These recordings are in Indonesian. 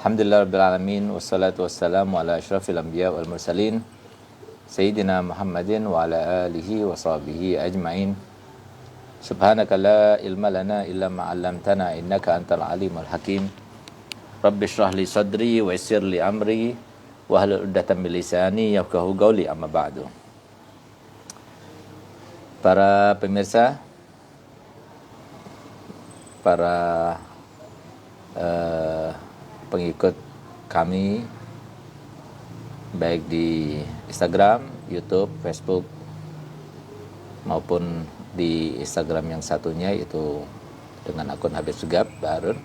Alhamdulillahirabbil wassalatu wassalamu ala asyrafil anbiya wal mursalin sayyidina Muhammadin wa ala alihi wa sahbihi ajmain. Subhanaka la ilma lana illa ma 'allamtana innaka antal alimul hakim. Rabbi shrah li sadri wa yassir li amri wa hlul 'uqdatam min lisani yafqahu qawli, amma ba'du. Para pemirsa, para pengikut kami baik di Instagram, YouTube, Facebook maupun di Instagram yang satunya yaitu dengan akun Habib Sugab Baharun.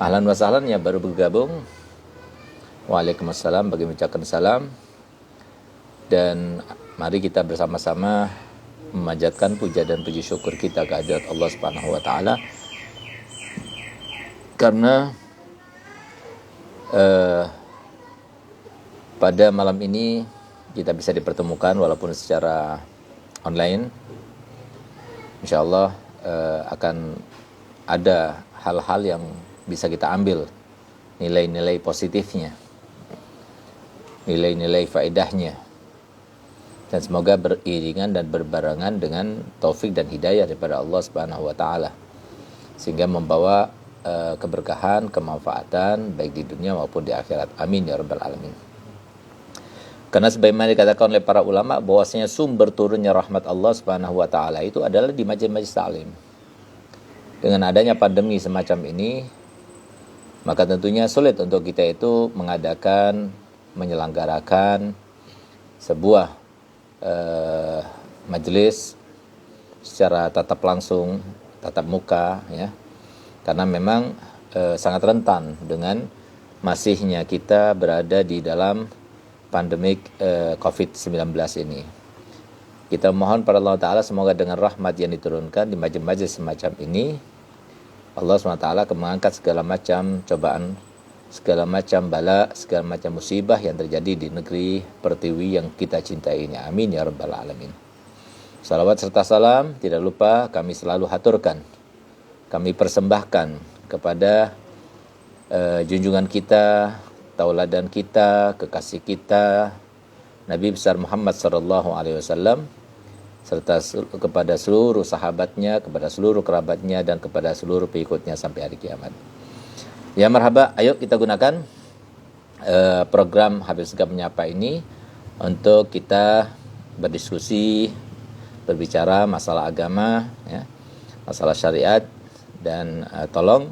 Ahlan wa sahlan yang baru bergabung. Waalaikumsalam, bagi mengucapkan salam. Dan mari kita bersama-sama memanjatkan puja dan puji syukur kita kehadirat Allah Subhanahu wa taala. Karena pada malam ini kita bisa dipertemukan walaupun secara online. InsyaAllah akan ada hal-hal yang bisa kita ambil nilai-nilai positifnya, nilai-nilai faedahnya, dan semoga beriringan dan berbarengan dengan taufik dan hidayah daripada Allah Subhanahu wa taala, sehingga membawa keberkahan, kemanfaatan baik di dunia maupun di akhirat. Amin ya rabbal alamin. Karena sebagaimana dikatakan oleh para ulama bahwasanya sumber turunnya rahmat Allah Subhanahu wa taala itu adalah di majelis taklim. Dengan adanya pandemi semacam ini, maka tentunya sulit untuk kita itu mengadakan, menyelenggarakan sebuah majelis secara tatap langsung, tatap muka, ya. Karena memang sangat rentan dengan masihnya kita berada di dalam pandemik COVID-19 ini. Kita mohon pada Allah Ta'ala semoga dengan rahmat yang diturunkan di majelis semacam ini, Allah SWT akan mengangkat segala macam cobaan, segala macam bala, segala macam musibah yang terjadi di negeri pertiwi yang kita cintai ini. Amin ya rabbal alamin. Salawat serta salam tidak lupa kami selalu haturkan, kami persembahkan kepada junjungan kita, tauladan kita, kekasih kita, Nabi besar Muhammad sallallahu alaihi wasallam, serta kepada seluruh sahabatnya, kepada seluruh kerabatnya, dan kepada seluruh pengikutnya sampai hari kiamat. Ya marhaba, ayo kita gunakan program Habib Sugab Menyapa ini untuk kita berdiskusi, berbicara masalah agama, ya, masalah syariat. Dan tolong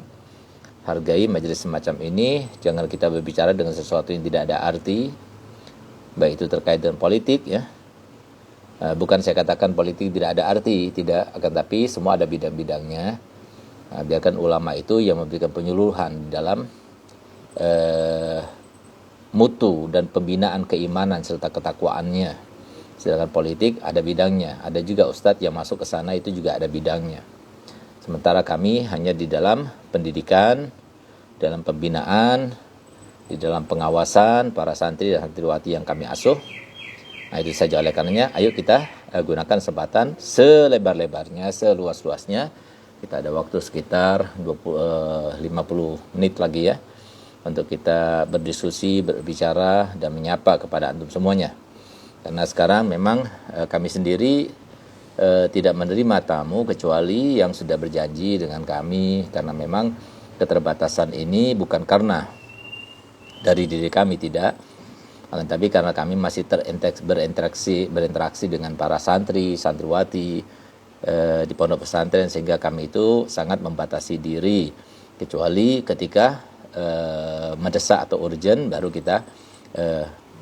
hargai majelis semacam ini. Jangan kita berbicara dengan sesuatu yang tidak ada arti, baik itu terkait dengan politik, ya. Bukan saya katakan politik tidak ada arti, tidak, akan tapi semua ada bidang-bidangnya. Biarkan ulama itu yang memberikan penyuluhan dalam mutu dan pembinaan keimanan serta ketakwaannya. Sedangkan politik ada bidangnya, ada juga ustadz yang masuk ke sana itu juga ada bidangnya. Sementara kami hanya di dalam pendidikan, dalam pembinaan, di dalam pengawasan para santri dan santriwati yang kami asuh. Nah, itu saja. Oleh karenanya, ayo kita gunakan kesempatan selebar-lebarnya, seluas-luasnya. Kita ada waktu sekitar 50 menit lagi, ya, untuk kita berdiskusi, berbicara, dan menyapa kepada antum semuanya. Karena sekarang memang kami sendiri tidak menerima tamu kecuali yang sudah berjanji dengan kami, karena memang keterbatasan ini bukan karena dari diri kami, tidak, tapi karena kami masih berinteraksi dengan para santri, santriwati di pondok pesantren, sehingga kami itu sangat membatasi diri, kecuali ketika mendesak atau urgent baru kita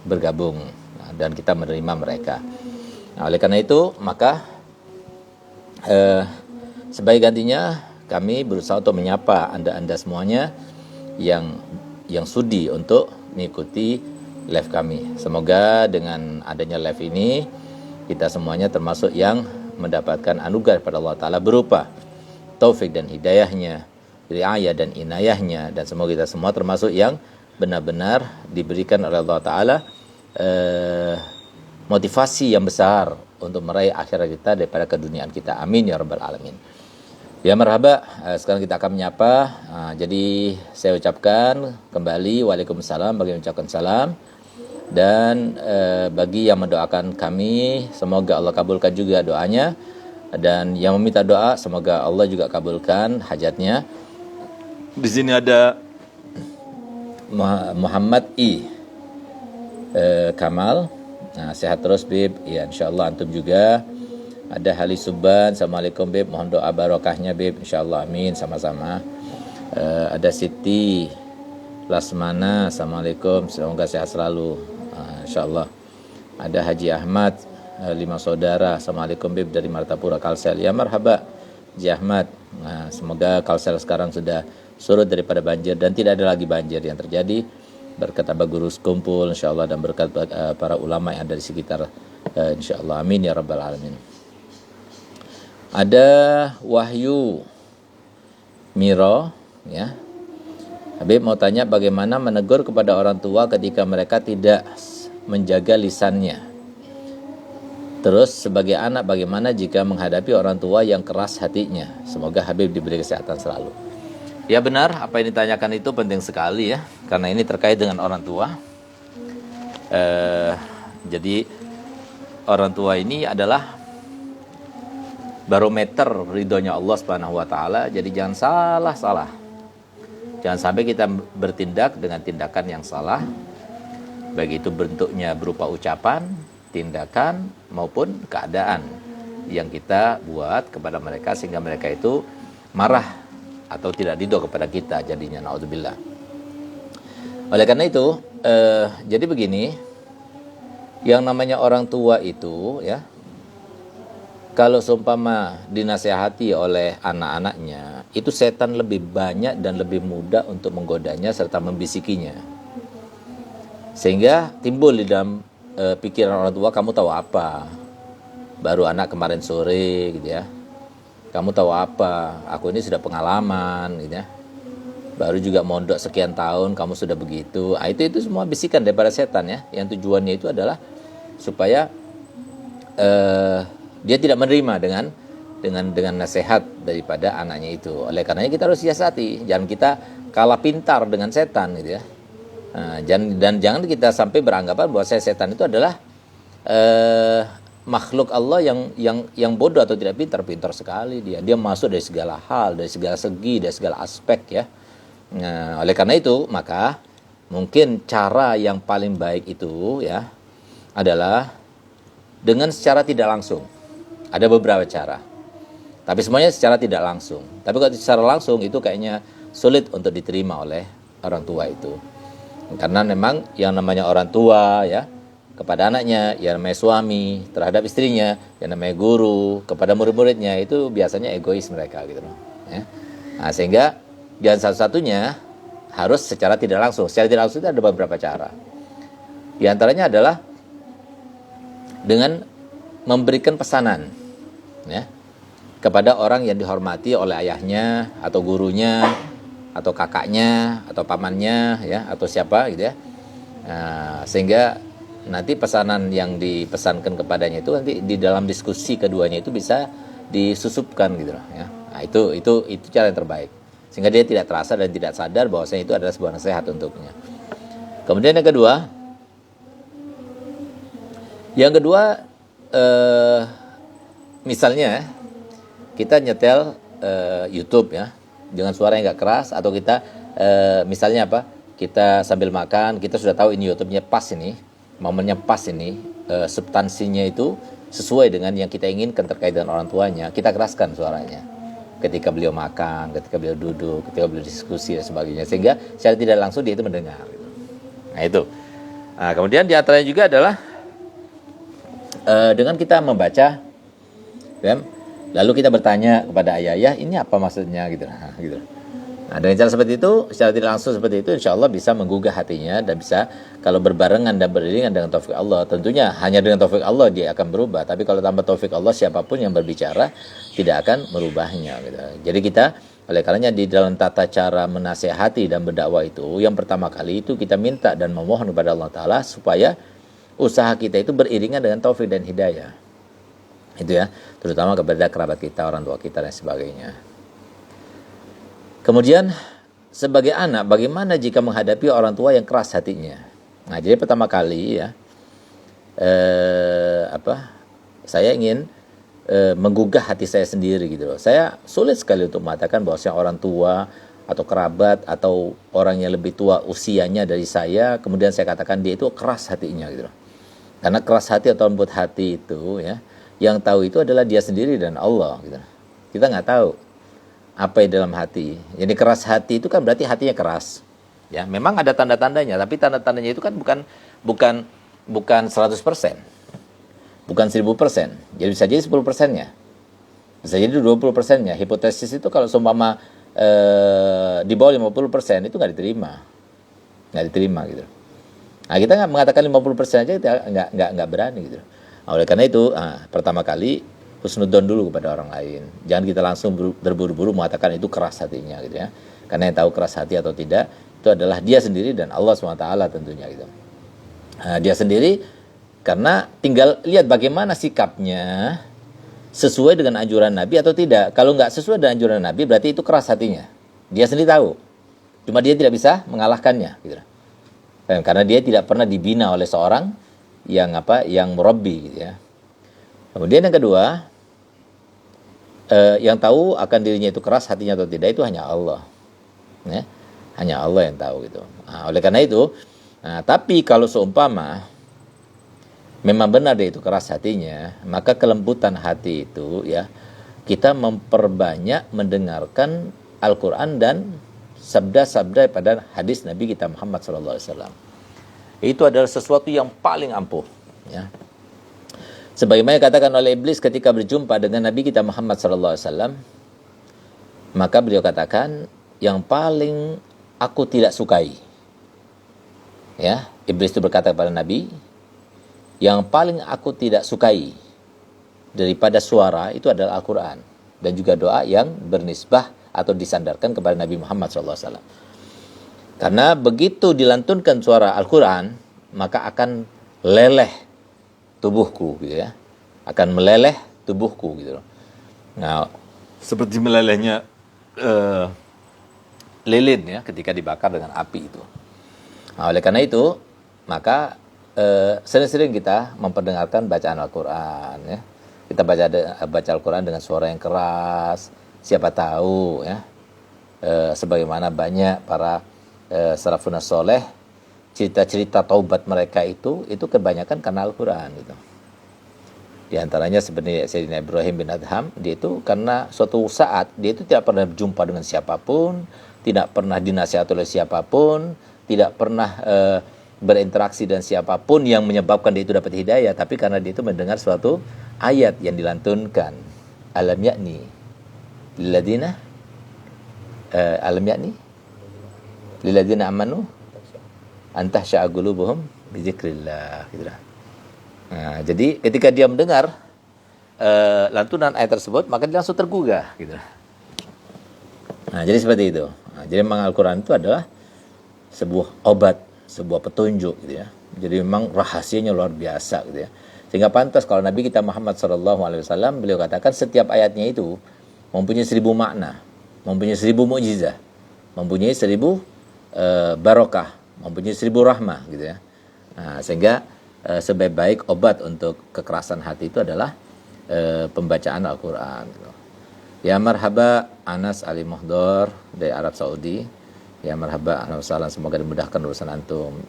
bergabung dan kita menerima mereka. Nah, oleh karena itu maka sebagai gantinya kami berusaha untuk menyapa anda semuanya yang sudi untuk mengikuti live kami. Semoga dengan adanya live ini kita semuanya termasuk yang mendapatkan anugerah pada Allah Ta'ala berupa taufik dan hidayahnya, riayah dan inayahnya, dan semoga kita semua termasuk yang benar-benar diberikan oleh Allah Ta'ala motivasi yang besar untuk meraih akhirat kita daripada keduniaan kita. Amin ya rabbal alamin. Ya marhaba, sekarang kita akan menyapa. Jadi saya ucapkan kembali Waalaikumsalam bagi yang ucapkan salam. Dan bagi yang mendoakan kami, semoga Allah kabulkan juga doanya. Dan yang meminta doa, semoga Allah juga kabulkan hajatnya. Di sini ada Muhammad Kamal. Nah, sehat terus Bib. Ya, insyaallah antum juga. Ada Hali Suban, Assalamualaikum Bib, mohon doa barokahnya Bib, insyaallah amin, sama-sama. Ada Siti Lasmana, Assalamualaikum, semoga sehat selalu, insyaallah. Ada Haji Ahmad, 5 saudara, Assalamualaikum Bib dari Martapura Kalsel. Ya marhaba Haji Ahmad. Nah, semoga Kalsel sekarang sudah surut daripada banjir dan tidak ada lagi banjir yang terjadi berkat Abah Guru Sekumpul insyaallah dan berkat para ulama yang ada di sekitar, insyaallah amin ya rabbal alamin. Ada Wahyu Miro, ya. Habib mau tanya bagaimana menegur kepada orang tua ketika mereka tidak menjaga lisannya. Terus sebagai anak bagaimana jika menghadapi orang tua yang keras hatinya. Semoga Habib diberi kesehatan selalu. Ya benar, apa yang ditanyakan itu penting sekali ya, karena ini terkait dengan orang tua. Jadi orang tua ini adalah barometer ridhonya Allah Subhanahu wa taala. Jadi jangan salah. Jangan sampai kita bertindak dengan tindakan yang salah. Baik itu bentuknya berupa ucapan, tindakan maupun keadaan yang kita buat kepada mereka sehingga mereka itu marah atau tidak ridho kepada kita jadinya, naudzubillah. Oleh karena itu, jadi begini, yang namanya orang tua itu ya, kalau seumpama dinasehati oleh anak-anaknya, itu setan lebih banyak dan lebih mudah untuk menggodanya serta membisikinya. Sehingga timbul di dalam pikiran orang tua, kamu tahu apa? Baru anak kemarin sore gitu ya. Kamu tahu apa? Aku ini sudah pengalaman gitu ya. Baru juga mondok sekian tahun, kamu sudah begitu. Itu semua bisikan daripada setan ya. Yang tujuannya itu adalah supaya dia tidak menerima dengan nasihat daripada anaknya itu. Oleh karenanya kita harus siasati, jangan kita kalah pintar dengan setan gitu ya. Jangan kita sampai beranggapan bahwa setan itu adalah makhluk Allah yang bodoh atau tidak pintar sekali dia. Dia masuk dari segala hal, dari segala segi, dari segala aspek ya. Nah, oleh karena itu maka mungkin cara yang paling baik itu ya adalah dengan secara tidak langsung. Ada beberapa cara. Tapi semuanya secara tidak langsung. Tapi kalau secara langsung itu kayaknya sulit untuk diterima oleh orang tua itu. Karena memang yang namanya orang tua ya, kepada anaknya, yang namanya suami, terhadap istrinya, yang namanya guru, kepada murid-muridnya itu biasanya egois mereka gitu loh. Ya. Nah, sehingga jalan satu-satunya harus secara tidak langsung. Secara tidak langsung itu ada beberapa cara. Di antaranya adalah dengan memberikan pesanan ya, kepada orang yang dihormati oleh ayahnya atau gurunya atau kakaknya atau pamannya ya, atau siapa gitu ya. Nah, sehingga nanti pesanan yang dipesankan kepadanya itu nanti di dalam diskusi keduanya itu bisa disusupkan gitu loh ya. Nah, itu cara yang terbaik. Sehingga dia tidak terasa dan tidak sadar bahwasanya itu adalah sebuah nasihat untuknya. Kemudian yang kedua misalnya kita nyetel YouTube ya dengan suara yang nggak keras, atau kita misalnya apa, kita sambil makan, kita sudah tahu ini YouTube-nya pas, ini momennya pas, ini substansinya itu sesuai dengan yang kita inginkan terkait dengan orang tuanya, kita keraskan suaranya ketika beliau makan, ketika beliau duduk, ketika beliau diskusi dan sebagainya, sehingga secara tidak langsung dia itu mendengar gitu. Nah itu. Nah, kemudian di antaranya juga adalah dengan kita membaca ya, lalu kita bertanya kepada ayah, ini apa maksudnya gitu. Nah, dengan cara seperti itu, secara tidak langsung seperti itu, insya Allah bisa menggugah hatinya dan bisa, kalau berbarengan dan beriringan dengan taufik Allah, tentunya hanya dengan taufik Allah dia akan berubah. Tapi kalau tanpa taufik Allah, siapapun yang berbicara tidak akan merubahnya gitu. Jadi kita, oleh karenanya di dalam tata cara menasehati dan berdakwah itu, yang pertama kali itu kita minta dan memohon kepada Allah Ta'ala supaya usaha kita itu beriringan dengan taufik dan hidayah. Itu ya, terutama kepada kerabat kita, orang tua kita dan sebagainya. Kemudian sebagai anak, bagaimana jika menghadapi orang tua yang keras hatinya? Nah, jadi pertama kali ya, saya ingin menggugah hati saya sendiri gitu loh. Saya sulit sekali untuk mengatakan bahwasanya orang tua atau kerabat atau orang yang lebih tua usianya dari saya, kemudian saya katakan dia itu keras hatinya gitu loh. Karena keras hati atau lembut hati itu ya, yang tahu itu adalah dia sendiri dan Allah gitu. Kita nggak tahu apa yang dalam hati. Jadi keras hati itu kan berarti hatinya keras. Ya, memang ada tanda-tandanya, tapi tanda-tandanya itu kan bukan 100%. Bukan 1000%. Jadi bisa jadi 10%-nya. Bisa jadi 20%-nya. Hipotesis itu kalau seumpama di bawah 50% itu nggak diterima. Nggak diterima gitu. Nah, kita nggak mengatakan 50% aja, kita nggak berani gitu. Nah, oleh karena itu, pertama kali husnudzon dulu kepada orang lain. Jangan kita langsung berburu-buru mengatakan itu keras hatinya gitu ya. Karena yang tahu keras hati atau tidak itu adalah dia sendiri dan Allah SWT tentunya gitu. Nah, dia sendiri karena tinggal lihat bagaimana sikapnya sesuai dengan anjuran Nabi atau tidak. Kalau nggak sesuai dengan anjuran Nabi berarti itu keras hatinya. Dia sendiri tahu. Cuma dia tidak bisa mengalahkannya gitu. Karena dia tidak pernah dibina oleh seorang yang murabbi gitu ya. Kemudian yang kedua, yang tahu akan dirinya itu keras hatinya atau tidak itu hanya Allah. Ya, hanya Allah yang tahu gitu. Nah, oleh karena itu, tapi kalau seumpama memang benar dia itu keras hatinya, maka kelembutan hati itu ya kita memperbanyak mendengarkan Al-Quran dan sabda-sabda pada hadis Nabi kita Muhammad SAW. Itu adalah sesuatu yang paling ampuh. Ya. Sebagaimana katakan oleh iblis ketika berjumpa dengan Nabi kita Muhammad SAW, maka beliau katakan, yang paling aku tidak sukai. Ya, iblis itu berkata kepada Nabi, yang paling aku tidak sukai daripada suara itu adalah Al-Quran. Dan juga doa yang bernisbah atau disandarkan kepada Nabi Muhammad SAW. Karena begitu dilantunkan suara Al-Quran, maka akan leleh tubuhku gitu ya. Akan meleleh tubuhku gitu loh. Nah, seperti melelehnya lilin ya ketika dibakar dengan api itu. Nah, oleh karena itu, maka sering-sering kita memperdengarkan bacaan Al-Quran ya. Kita baca Al-Quran dengan suara yang keras. Siapa tahu ya, sebagaimana banyak para salafun soleh, cerita-cerita taubat mereka itu kebanyakan karena Al-Quran gitu. Di antaranya sebenarnya Sayyidina Ibrahim bin Adham, dia itu karena suatu saat dia itu tidak pernah berjumpa dengan siapapun, tidak pernah dinasihat oleh siapapun, tidak pernah berinteraksi dengan siapapun yang menyebabkan dia itu dapat hidayah, tapi karena dia itu mendengar suatu ayat yang dilantunkan, alam yakni lilladina alam yakni lilladina amanu antahsya'a qulubuhum bizikrillah gitu lah. Nah, jadi ketika dia mendengar lantunan ayat tersebut, maka dia langsung tergugah gitu. Nah, jadi seperti itu. Nah, jadi memang Al-Quran itu adalah sebuah obat, sebuah petunjuk gitu ya. Jadi memang rahasianya luar biasa gitu ya. Sehingga pantas kalau Nabi kita Muhammad SAW, beliau katakan setiap ayatnya itu mempunyai 1000 makna, mempunyai 1000 mukjizat, mempunyai 1000 barokah, mempunyai 1000 rahmah gitu ya. Nah, sehingga sebaik-baik obat untuk kekerasan hati itu adalah pembacaan Al-Quran gitu. Ya marhaba Anas Ali Muhdor dari Arab Saudi. Ya marhaba, alhamdulillah, semoga dimudahkan urusan antum.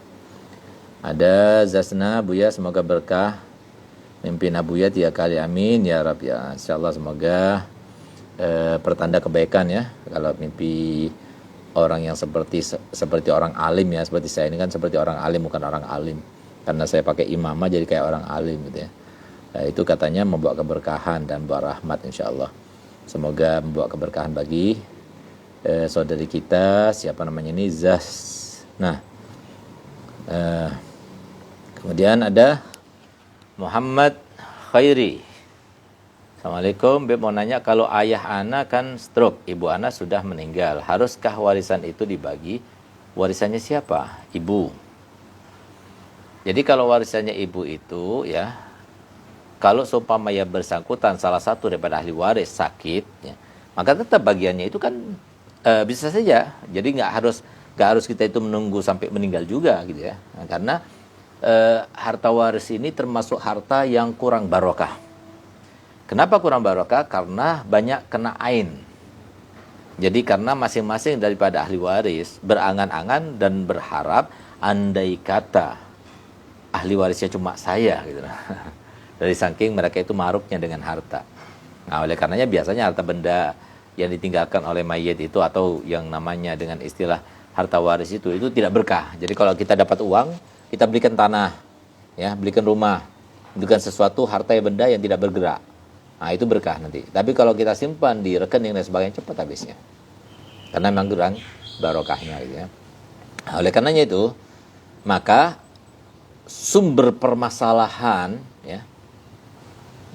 Ada Zasna Buya, semoga berkah mimpi Nabuya 3 kali, amin ya Rabb ya. Insyaallah semoga pertanda kebaikan ya. Kalau mimpi orang yang seperti orang alim ya, seperti saya ini kan seperti orang alim bukan orang alim. Karena saya pakai imamah jadi kayak orang alim gitu ya. Nah, itu katanya membawa keberkahan dan membawa rahmat insyaallah. Semoga membawa keberkahan bagi saudari kita, siapa namanya ini, Zas. Nah, kemudian ada Muhammad Khairi. Assalamualaikum, Beb mau nanya, kalau ayah ana kan stroke, ibu ana sudah meninggal, haruskah warisan itu dibagi? Warisannya siapa? Ibu. Jadi kalau warisannya ibu itu ya, kalau seumpama ya bersangkutan salah satu daripada ahli waris sakit ya, maka tetap bagiannya itu kan Bisa saja. Jadi nggak harus kita itu menunggu sampai meninggal juga gitu ya. Nah, karena harta waris ini termasuk harta yang kurang barokah. Kenapa kurang barokah? Karena banyak kena ain. Jadi karena masing-masing daripada ahli waris berangan-angan dan berharap andai kata ahli warisnya cuma saya gitu. Dari saking mereka itu maruknya dengan harta. Nah, oleh karenanya biasanya harta benda yang ditinggalkan oleh mayit itu atau yang namanya dengan istilah harta waris itu tidak berkah. Jadi kalau kita dapat uang, kita belikan tanah, ya, belikan rumah, belikan sesuatu harta benda yang tidak bergerak. Nah, itu berkah nanti. Tapi kalau kita simpan di rekening dan sebagainya, cepat habisnya. Karena memang kurang barokahnya gitu ya. Nah, oleh karenanya itu, maka sumber permasalahan ya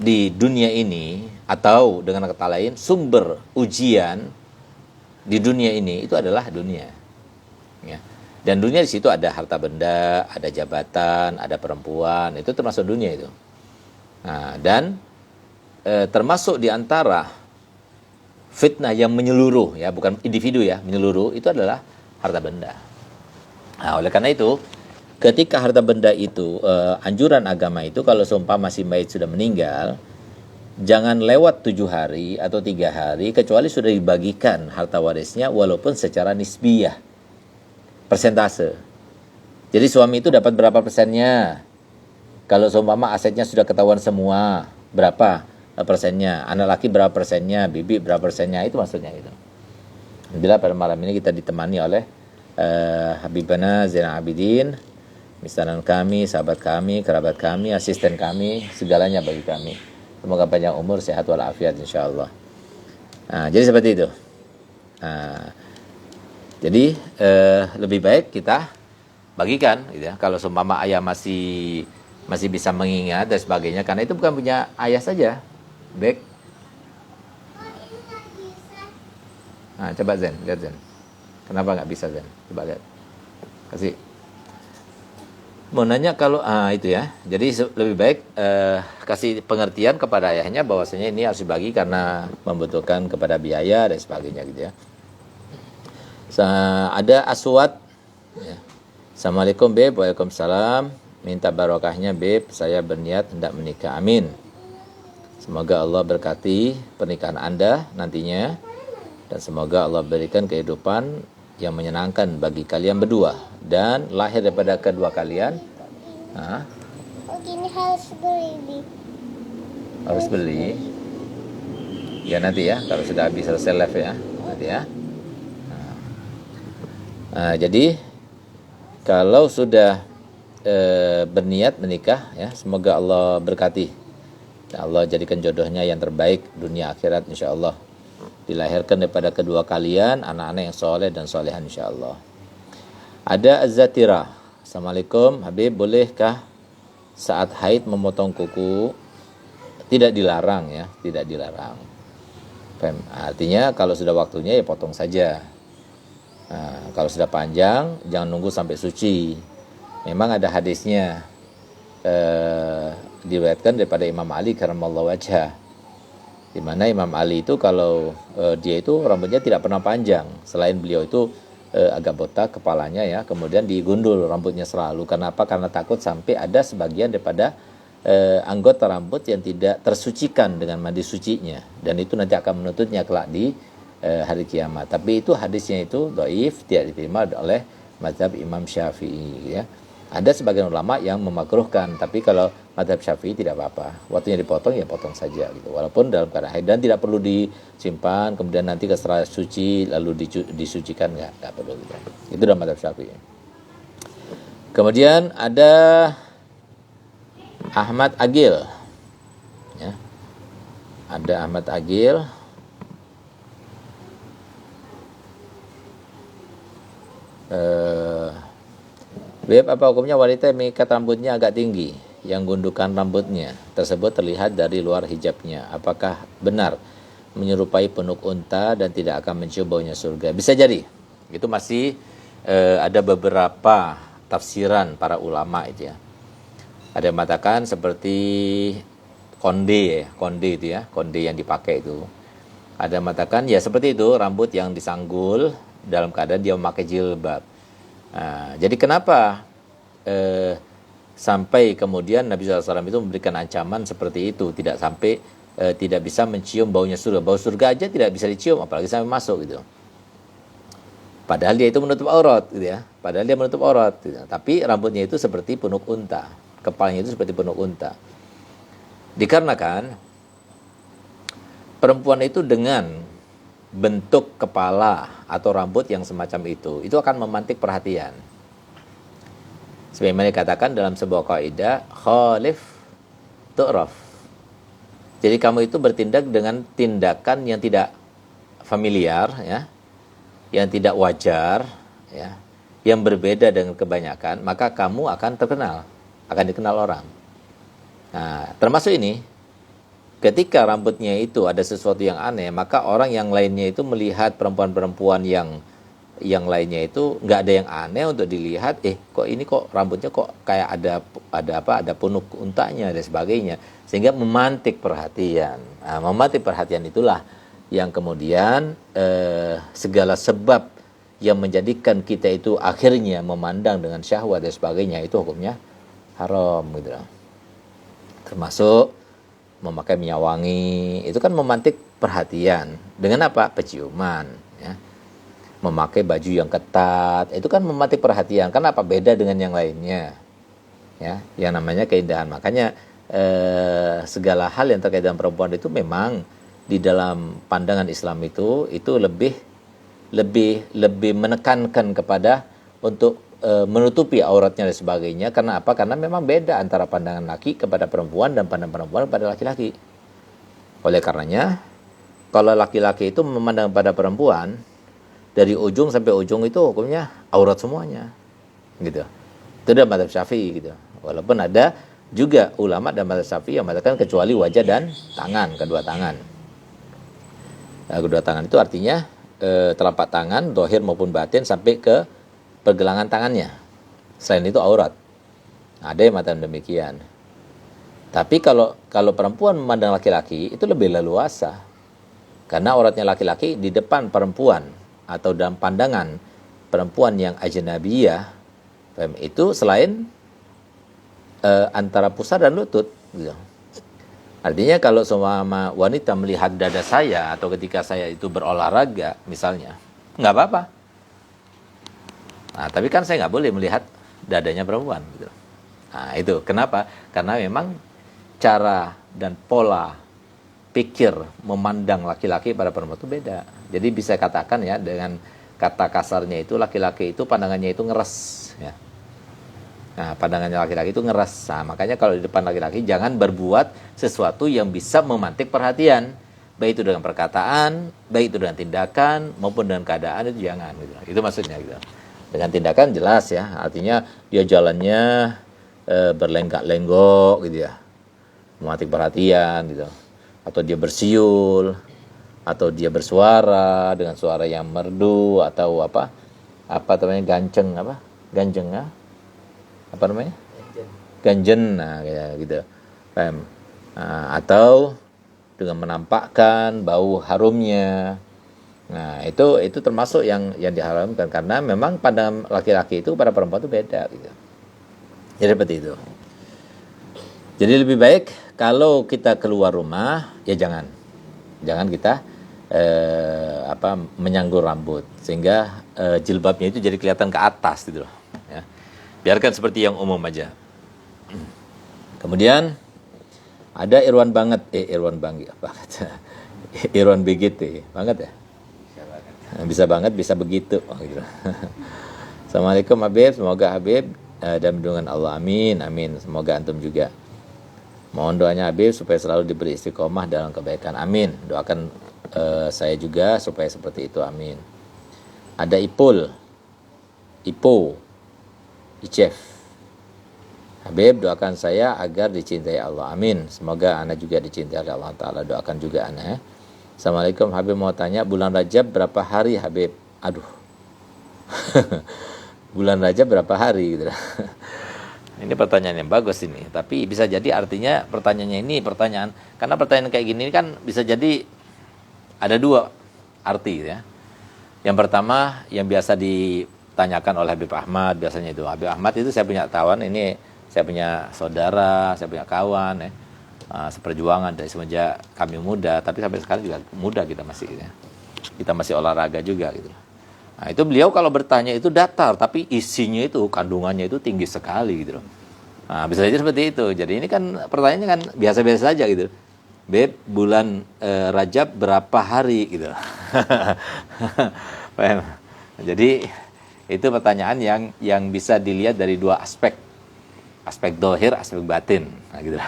di dunia ini, atau dengan kata lain sumber ujian di dunia ini itu adalah dunia ya. Dan dunia di situ ada harta benda, ada jabatan, ada perempuan, itu termasuk dunia itu. Nah, dan termasuk di antara fitnah yang menyeluruh ya, bukan individu ya, menyeluruh, itu adalah harta benda. Nah, oleh karena itu ketika harta benda itu anjuran agama itu kalau seumpama si mayit sudah meninggal, jangan lewat 7 hari atau 3 hari kecuali sudah dibagikan harta warisnya walaupun secara nisbiyah, persentase. Jadi suami itu dapat berapa persennya? Kalau seumpama asetnya sudah ketahuan semua, berapa persennya? Anak laki berapa persennya? Bibi berapa persennya? Itu maksudnya gitu. Bila pada malam ini kita ditemani oleh Habibana Zainal Abidin, misanan kami, sahabat kami, kerabat kami, asisten kami, segalanya bagi kami. Semoga panjang umur, sehat walafiat insyaallah. Nah, jadi seperti itu. Nah, jadi lebih baik kita bagikan gitu ya. Kalau seumpama ayah masih bisa mengingat dan sebagainya, karena itu bukan punya ayah saja. Baik. Nah, coba Zen, lihat Zen. Kenapa nggak bisa Zen? Coba lihat. Kasih. Mau nanya kalau itu ya. Jadi lebih baik kasih pengertian kepada ayahnya bahwasanya ini harus dibagi karena membutuhkan kepada biaya dan sebagainya gitu ya. Ada Aswad ya. Assalamualaikum Beb. Waalaikumsalam. Minta barokahnya Beb, saya berniat hendak menikah. Amin. Semoga Allah berkati pernikahan Anda nantinya dan semoga Allah berikan kehidupan yang menyenangkan bagi kalian berdua dan lahir daripada kedua kalian. Gini harus beli. Harus beli. Ya nanti ya, kalau sudah habis selesai live ya, nanti ya. Jadi kalau sudah berniat menikah ya, semoga Allah berkati. Allah jadikan jodohnya yang terbaik dunia akhirat insyaallah. Dilahirkan daripada kedua kalian anak-anak yang soleh dan solehan insyaallah. Ada Az-Zatira. Assalamualaikum Habib, bolehkah saat haid memotong kuku? Tidak dilarang ya, tidak dilarang. Artinya kalau sudah waktunya ya potong saja. Nah, kalau sudah panjang jangan nunggu sampai suci. Memang ada hadisnya diriwayatkan daripada Imam Ali karramallahu wajhah, di mana Imam Ali itu kalau dia itu rambutnya tidak pernah panjang, selain beliau itu agak botak kepalanya ya, kemudian digundul rambutnya selalu. Kenapa? Karena takut sampai ada sebagian daripada anggota rambut yang tidak tersucikan dengan mandi sucinya, dan itu nanti akan menuntutnya kelak di hari kiamat. Tapi itu hadisnya itu dhaif, tidak diterima oleh mazhab Imam Syafi'i ya. Ada sebagian ulama yang memakruhkan, tapi kalau mazhab Syafi'i tidak apa-apa. Waktunya dipotong ya potong saja gitu. Walaupun dalam keadaan haid, dan tidak perlu disimpan kemudian nanti setelah suci lalu disucikan, enggak perlu gitu. Itu dalam mazhab Syafi'i. Kemudian ada Ahmad Agil. Ya. Ada Ahmad Agil. Beb, apa hukumnya wanita yang mengikat rambutnya agak tinggi, yang gundukan rambutnya tersebut terlihat dari luar hijabnya? Apakah benar menyerupai punuk unta dan tidak akan mencium baunya surga? Bisa jadi. Itu masih ada beberapa tafsiran para ulama itu ya. Ada yang mengatakan seperti konde ya, konde itu ya, konde yang dipakai itu. Ada yang mengatakan ya seperti itu, rambut yang disanggul dalam keadaan dia memakai jilbab. Nah, jadi kenapa sampai kemudian Nabi SAW itu memberikan ancaman seperti itu, tidak sampai tidak bisa mencium baunya surga. Bau surga aja tidak bisa dicium, apalagi sampai masuk gitu. Padahal dia itu menutup aurat gitu ya. Padahal dia menutup aurat gitu. Tapi rambutnya itu seperti punuk unta. Kepalanya itu seperti punuk unta. Dikarenakan perempuan itu dengan bentuk kepala atau rambut yang semacam itu akan memantik perhatian. Sebagaimana dikatakan dalam sebuah kaidah, khalif tu'raf. Jadi kamu itu bertindak dengan tindakan yang tidak familiar ya, yang tidak wajar ya, yang berbeda dengan kebanyakan, maka kamu akan terkenal, akan dikenal orang. Nah, termasuk ini, ketika rambutnya itu ada sesuatu yang aneh, maka orang yang lainnya itu melihat perempuan-perempuan yang lainnya itu nggak ada yang aneh untuk dilihat, kok ini kok rambutnya kok kayak ada punuk untanya dan sebagainya, sehingga memantik perhatian. Nah, memantik perhatian itulah yang kemudian segala sebab yang menjadikan kita itu akhirnya memandang dengan syahwat dan sebagainya, itu hukumnya haram gitu. Termasuk memakai minyak wangi, itu kan memantik perhatian. Dengan apa? Penciuman ya. Memakai baju yang ketat, itu kan memantik perhatian. Kenapa? Beda dengan yang lainnya ya, yang namanya keindahan. Makanya segala hal yang terkait dengan perempuan itu memang di dalam pandangan Islam itu lebih menekankan kepada untuk menutupi auratnya dan sebagainya. Karena apa? Karena memang beda antara pandangan laki kepada perempuan dan pandangan perempuan pada laki-laki. Oleh karenanya, kalau laki-laki itu memandang pada perempuan dari ujung sampai ujung itu hukumnya aurat semuanya, gitu. Itu dalam mazhab Syafi'i gitu. Walaupun ada juga ulama dalam mazhab Syafi'i yang mengatakan kecuali wajah dan tangan, kedua tangan. Nah, kedua tangan itu artinya telapak tangan, zahir maupun batin sampai ke pergelangan tangannya. Selain itu aurat. Ada yang mengatakan demikian. Tapi kalau perempuan memandang laki-laki itu lebih leluasa. Karena auratnya laki-laki di depan perempuan atau dalam pandangan perempuan yang ajnabiyah itu selain antara pusar dan lutut gitu. Artinya kalau semua wanita melihat dada saya atau ketika saya itu berolahraga misalnya, nggak apa-apa. Nah, tapi kan saya nggak boleh melihat dadanya perempuan gitu. Nah, itu kenapa? Karena memang cara dan pola pikir memandang laki-laki pada perempuan itu beda. Jadi bisa katakan ya dengan kata kasarnya itu laki-laki itu pandangannya itu ngeres ya. Nah, pandangannya laki-laki itu ngeres. Nah, makanya kalau di depan laki-laki jangan berbuat sesuatu yang bisa memantik perhatian, baik itu dengan perkataan, baik itu dengan tindakan maupun dengan keadaan, itu jangan gitu. Itu maksudnya gitu. Dengan tindakan jelas ya, artinya dia jalannya berlenggak-lenggok gitu ya. Memantik perhatian gitu. Atau dia bersiul, atau dia bersuara dengan suara yang merdu, atau apa namanya ganjeng ya, apa namanya ganjen, nah kayak gitu. Nah, atau dengan menampakkan bau harumnya. Nah, itu termasuk yang diharamkan karena memang pandangan laki-laki itu pada perempuan itu beda gitu. Jadi seperti itu. Jadi lebih baik kalau kita keluar rumah ya jangan kita menyanggur rambut sehingga jilbabnya itu jadi kelihatan ke atas gitu loh ya. Biarkan seperti yang umum aja. Kemudian ada Irwan BGT banget ya. Bisa banget, bisa begitu. Oh, gitu. Assalamualaikum Habib, semoga Habib dan dengan Allah, amin. Semoga antum juga. Mohon doanya Habib supaya selalu diberi istiqomah dalam kebaikan, amin. Doakan saya juga supaya seperti itu, amin. Ada Icef. Habib, doakan saya agar dicintai Allah, amin. Semoga ana juga dicintai oleh Allah Ta'ala. Doakan juga ana ya. Assalamualaikum Habib, mau tanya bulan Rajab berapa hari Habib? Aduh. Bulan Rajab berapa hari gitu. Ini pertanyaan yang bagus ini, tapi bisa jadi artinya pertanyaannya ini karena pertanyaan kayak gini kan bisa jadi ada dua arti ya. Yang pertama yang biasa ditanyakan oleh Habib Ahmad biasanya itu. Habib Ahmad itu saya punya kawan, ini saya punya saudara, saya punya kawan ya. Seperjuangan dari semenjak kami muda, tapi sampai sekarang juga muda kita masih ya. Kita masih olahraga juga gitu. Nah, itu beliau kalau bertanya itu datar, tapi isinya itu kandungannya itu tinggi sekali gitu loh. Nah, bisa saja seperti itu. Jadi ini kan pertanyaannya kan biasa-biasa saja gitu. Beb, bulan Rajab berapa hari gitu. Paham? Jadi itu pertanyaan yang bisa dilihat dari dua aspek. Aspek dohir, aspek batin. Nah, gitu.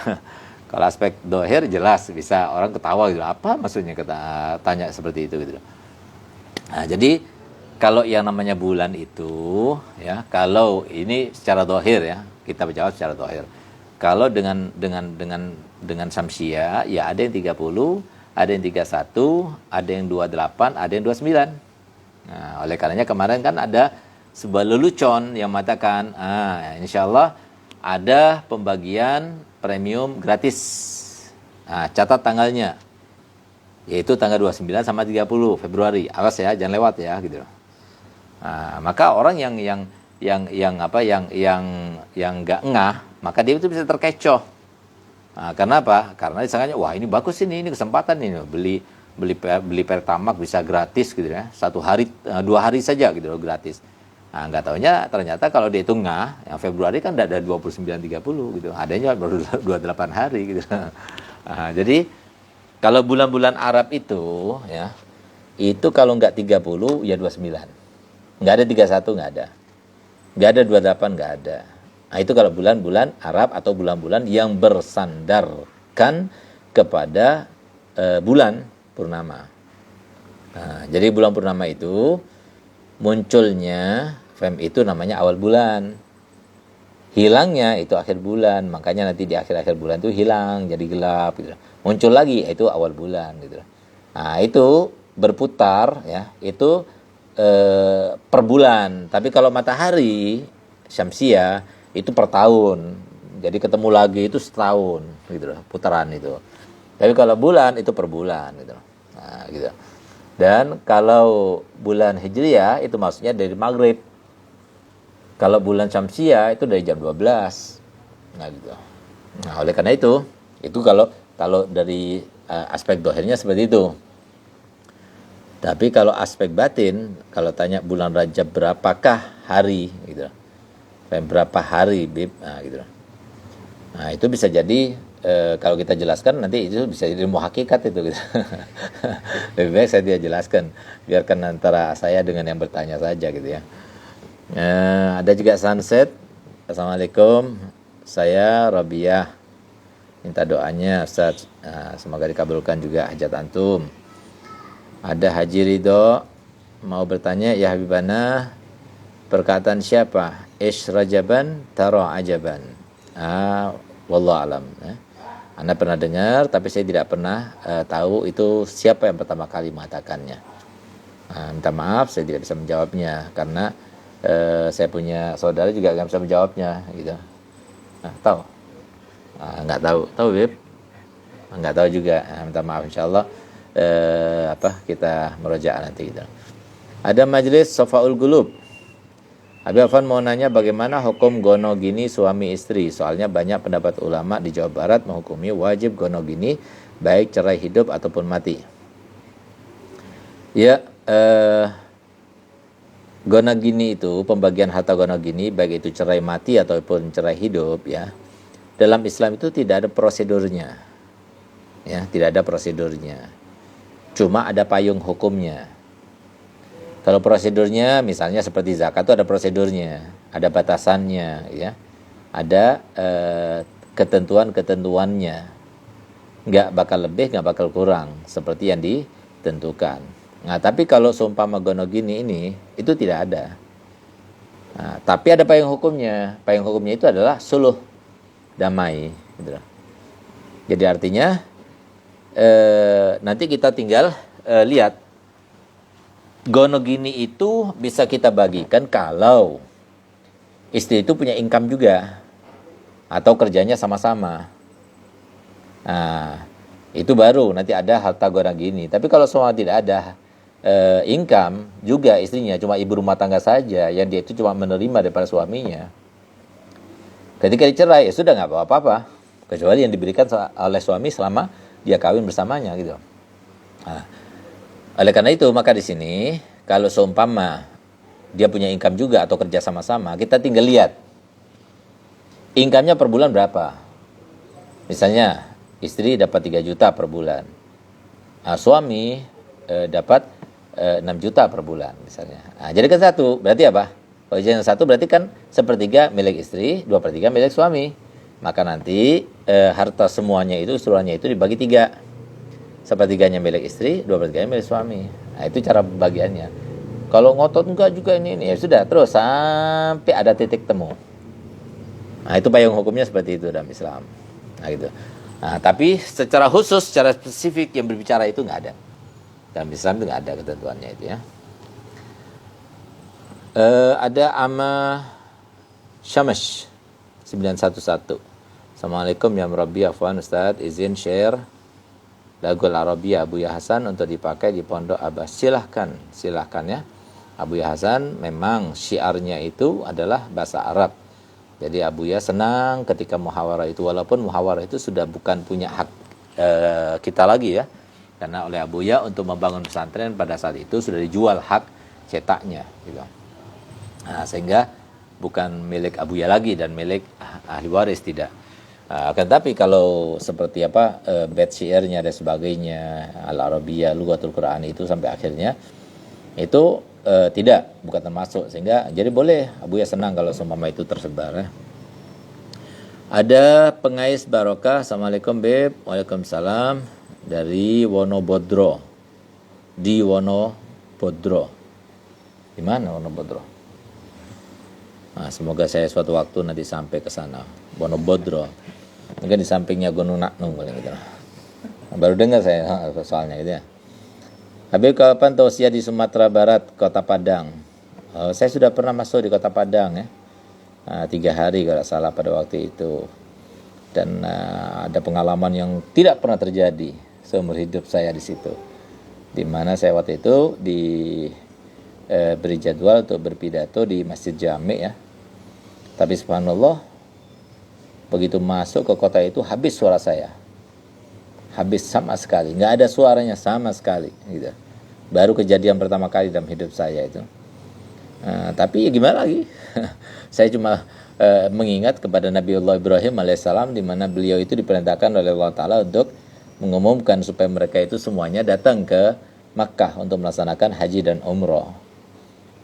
Kalau aspek dohir jelas bisa orang ketawa gitu. Apa maksudnya kita tanya seperti itu gitu. Nah, jadi kalau yang namanya bulan itu ya, kalau ini secara dohir ya, kita menjawab secara dohir. Kalau dengan samsia ya ada yang 30, ada yang 31, ada yang 28, ada yang 29. Nah, oleh karenanya kemarin kan ada sebuah lelucon yang mengatakan, insya Allah ada pembagian premium gratis. Nah, catat tanggalnya. Yaitu tanggal 29 sama 30 Februari. Awas ya, jangan lewat ya gitu. Nah, maka orang yang enggak ngah, maka dia itu bisa terkecoh. Nah, karena apa? Karena disangkanya wah ini bagus ini kesempatan ini beli Pertamax bisa gratis gitu ya. 1 hari 2 hari saja gitu loh gratis. Nah, nggak taunya ternyata kalau dia itu ngah, yang Februari kan ada 29-30 gitu. Adanya baru 28 hari gitu. Nah, jadi kalau bulan-bulan Arab itu ya, itu kalau nggak 30 ya 29. Nggak ada 31, nggak ada. Nggak ada 28, nggak ada. Nah, itu kalau bulan-bulan Arab atau bulan-bulan yang bersandarkan kepada bulan purnama. Nah, jadi bulan purnama itu munculnya fem itu namanya awal bulan. Hilangnya itu akhir bulan, makanya nanti di akhir-akhir bulan itu hilang, jadi gelap gitu. Muncul lagi itu awal bulan gitu. Nah, itu berputar ya, itu per bulan. Tapi kalau matahari syamsiah itu per tahun. Jadi ketemu lagi itu setahun gitu loh, putaran itu. Tapi kalau bulan itu per bulan gitu loh. Nah, gitu. Dan kalau bulan Hijriah itu maksudnya dari maghrib. Kalau bulan Syamsiah itu dari jam 12. Nah, gitu. Nah, oleh karena itu kalau dari aspek dohirnya seperti itu. Tapi kalau aspek batin, kalau tanya bulan Rajab berapakah hari gitu. Berapa hari, Bib? Nah, gitu. Nah, itu bisa jadi kalau kita jelaskan nanti itu bisa jadi ilmu hakikat itu gitu. Lebih baik saya tidak jelaskan, biarkan antara saya dengan yang bertanya saja gitu ya. Ada juga sunset. Assalamualaikum, saya Rabiah, minta doanya Ustaz, semoga dikabulkan juga hajat antum. Ada Haji Ridho mau bertanya, ya Habibana, perkataan siapa? Ish rajaban taro ajaban. Wallahu alam ya. Anda pernah dengar, tapi saya tidak pernah tahu itu siapa yang pertama kali mengatakannya. Minta maaf, saya tidak bisa menjawabnya karena saya punya saudara juga nggak bisa menjawabnya, gitu. Tahu? Nggak tahu, Beb? Nggak tahu juga. Minta maaf, insyaallah kita merojaah nanti. Gitu. Ada majelis Sofaul Gulub. Abi Afan mau nanya bagaimana hukum gonogini suami istri. Soalnya banyak pendapat ulama di Jawa Barat menghukumi wajib gonogini baik cerai hidup ataupun mati. Ya, gonogini itu pembagian harta gonogini baik itu cerai mati ataupun cerai hidup ya. Dalam Islam itu tidak ada prosedurnya. Ya, tidak ada prosedurnya. Cuma ada payung hukumnya. Kalau prosedurnya misalnya seperti zakat itu ada prosedurnya, ada batasannya ya. Ada ketentuan-ketentuannya. Nggak bakal lebih, nggak bakal kurang seperti yang ditentukan. Nah, tapi kalau seumpama gonogini ini itu tidak ada. Nah, tapi ada payung hukumnya. Payung hukumnya itu adalah suluh, damai gitu. Jadi artinya nanti kita tinggal lihat gonogini itu bisa kita bagikan kalau istri itu punya income juga atau kerjanya sama-sama. Nah, Itu baru nanti ada harta gono gini. Tapi kalau semua tidak ada income juga istrinya, cuma ibu rumah tangga saja, yang dia itu cuma menerima daripada suaminya. Ketika dicerai, ya sudah nggak apa-apa, kecuali yang diberikan oleh suami selama dia kawin bersamanya gitu. Nah, oleh karena itu maka di sini kalau seumpama dia punya income juga atau kerja sama-sama, kita tinggal lihat income-nya per bulan berapa. Misalnya istri dapat 3 juta per bulan, nah, suami dapat 6 juta per bulan misalnya. Nah, jadi kan satu, berarti apa? Kalau yang satu berarti kan 1/3 milik istri, 2/3 milik suami. Maka nanti harta semuanya itu, seluruhnya itu dibagi 3. 1/3-nya milik istri, 2/3-nya milik suami. Nah, itu cara pembagiannya. Kalau ngotot enggak juga ini, ya sudah terus sampai ada titik temu. Nah, itu payung hukumnya seperti itu dalam Islam. Nah, gitu. Nah, tapi secara khusus, secara spesifik yang berbicara itu nggak ada. Dalam Islam itu nggak ada ketentuannya itu ya. Ada Ama Syamash 911. Assalamualaikum ya Murabbi Afwan Ustaz, izin share lagu Al-Arabiyah Abu Hasan untuk dipakai di Pondok Abbas. Silahkan ya. Abu Hasan memang syiarnya itu adalah bahasa Arab. Jadi Abu Ya senang ketika muhawarah itu, walaupun muhawarah itu sudah bukan punya hak kita lagi ya. Karena oleh Abu Ya untuk membangun pesantren pada saat itu sudah dijual hak cetaknya gitu. Nah, sehingga bukan milik Abu Ya lagi dan milik ahli waris tidak. Akan tapi kalau seperti bait syairnya dan sebagainya, Al-Arabiyah, Lughatul Quran itu sampai akhirnya itu tidak, bukan termasuk, sehingga jadi boleh Abu Ya senang kalau seumpama itu tersebar ya. Ada Pengais Barokah, Assalamualaikum Beb. Waalaikumsalam, dari Wonobodro. Di Wonobodro. Di mana Wonobodro? Nah, semoga saya suatu waktu nanti sampai ke sana. Wonobodro. Mungkin di sampingnya Gunung Naknung paling gitu. Baru dengar saya soalnya gitu ya. Habib, kapan tausiah di Sumatera Barat, Kota Padang? Saya sudah pernah masuk di Kota Padang ya. 3 hari kalau salah pada waktu itu. Dan ada pengalaman yang tidak pernah terjadi seumur hidup saya di situ. Di mana saya waktu itu beri jadwal untuk berpidato di Masjid Jami ya. Tapi subhanallah, begitu masuk ke kota itu habis suara saya. Habis sama sekali, nggak ada suaranya sama sekali gitu. Baru kejadian pertama kali dalam hidup saya itu. Tapi ya gimana lagi? Saya cuma mengingat kepada Nabiullah Ibrahim alaihissalam, di mana beliau itu diperintahkan oleh Allah Ta'ala untuk mengumumkan supaya mereka itu semuanya datang ke Makkah untuk melaksanakan haji dan umroh.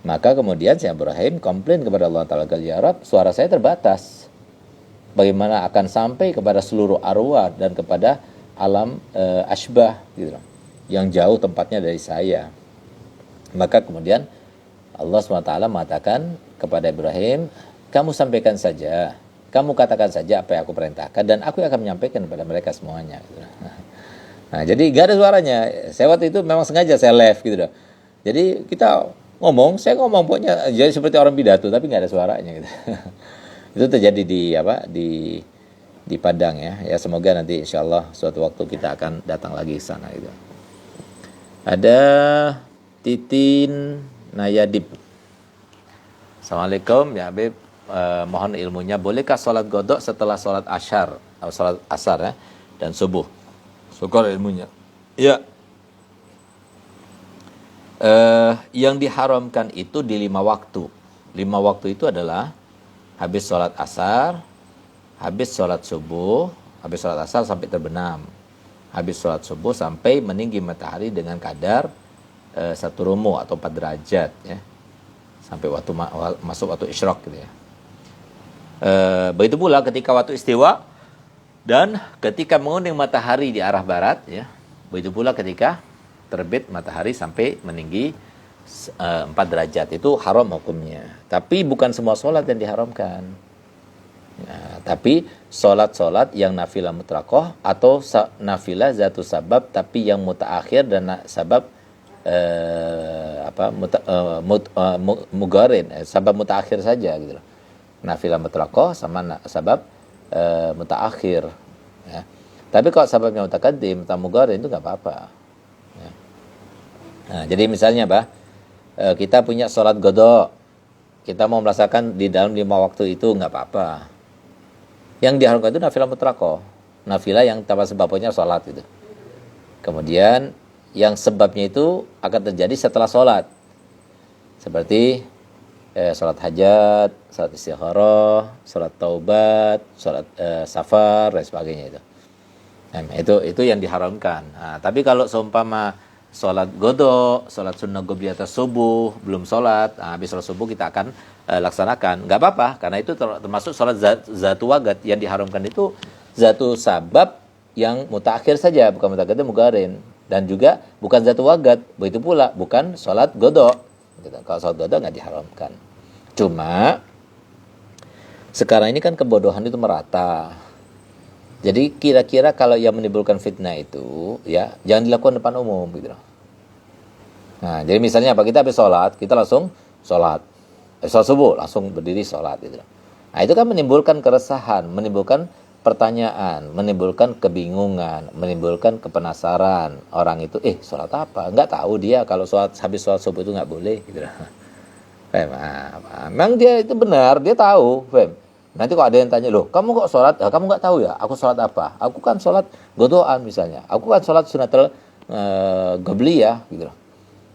Maka kemudian saya Ibrahim komplain kepada Allah Ta'ala, ya Rab, suara saya terbatas. Bagaimana akan sampai kepada seluruh arwah dan kepada alam asbah gitu loh, yang jauh tempatnya dari saya. Maka kemudian Allah SWT mengatakan kepada Ibrahim, kamu sampaikan saja, kamu katakan saja apa yang aku perintahkan, dan aku akan menyampaikan kepada mereka semuanya gitu. Nah, jadi gak ada suaranya. Saya waktu itu memang sengaja saya live gitu loh. Jadi kita saya ngomong pokoknya jadi seperti orang pidato tapi gak ada suaranya gitu. Itu terjadi di Padang ya. Ya semoga nanti insyaallah suatu waktu kita akan datang lagi ke sana gitu. Ada Titin Nayadib. Assalamualaikum ya Habib, mohon ilmunya, bolehkah sholat godok setelah sholat asyar atau sholat asar ya dan subuh? Syukur ilmunya. Ya. Yang diharamkan itu di 5 waktu. 5 waktu itu adalah habis sholat asar, habis sholat subuh, habis sholat asar sampai terbenam, habis sholat subuh sampai meninggi matahari dengan kadar 1 rumu atau 4 derajat ya, sampai waktu masuk waktu isyraq gitu ya. Begitu pula ketika waktu istiwa dan ketika menguning matahari di arah barat ya. Begitu pula ketika terbit matahari sampai meninggi 4 derajat, itu haram hukumnya. Tapi bukan semua sholat yang diharamkan. Nah, tapi sholat yang nafilah mutlaqah atau nafilah zatu sabab tapi yang mutaakhir dan sabab mugarin, sabab mutaakhir saja gitu loh. Nafilah mutlaqah sama sabab mutaakhir ya. Tapi kalau sababnya mutaqaddim, mutamugarin itu nggak apa-apa. Ya. Nah, jadi misalnya apa? Kita punya sholat qada, kita mau merasakan di dalam 5 waktu itu nggak apa-apa. Yang diharamkan itu nafilah mutlaqah, nafilah yang tanpa sebabnya sholat itu. Kemudian yang sebabnya itu akan terjadi setelah sholat, seperti sholat hajat, sholat istikharah, sholat taubat, sholat safar dan sebagainya itu. Nah, itu yang diharamkan. Nah, tapi kalau seumpama sholat godo, sholat sunnah qobliyah atas subuh, belum sholat, habis sholat subuh kita akan laksanakan. Nggak apa-apa, karena itu termasuk sholat zatu wagat. Yang diharamkan itu zatu sabab yang mutaakhir saja, bukan mutaqaddim mugarin. Dan juga bukan zatu wagat, begitu pula bukan sholat godo. Kalau sholat godo nggak diharamkan. Cuma sekarang ini kan kebodohan itu merata. Jadi kira-kira kalau yang menimbulkan fitnah itu ya jangan dilakukan depan umum gitu loh. Nah, jadi misalnya apa, kita habis sholat, kita langsung sholat. Sholat subuh langsung berdiri sholat gitu loh. Nah, itu kan menimbulkan keresahan, menimbulkan pertanyaan, menimbulkan kebingungan, menimbulkan kepenasaran. Orang itu sholat apa? Enggak tahu dia kalau habis sholat subuh itu enggak boleh gitu loh. Memang dia itu benar, dia tahu, Fem. Nanti kalau ada yang tanya, loh kamu kok sholat? Kamu nggak tahu ya? Aku sholat apa? Aku kan sholat godoan misalnya. Aku kan sholat sunatul qobliyah gitu loh.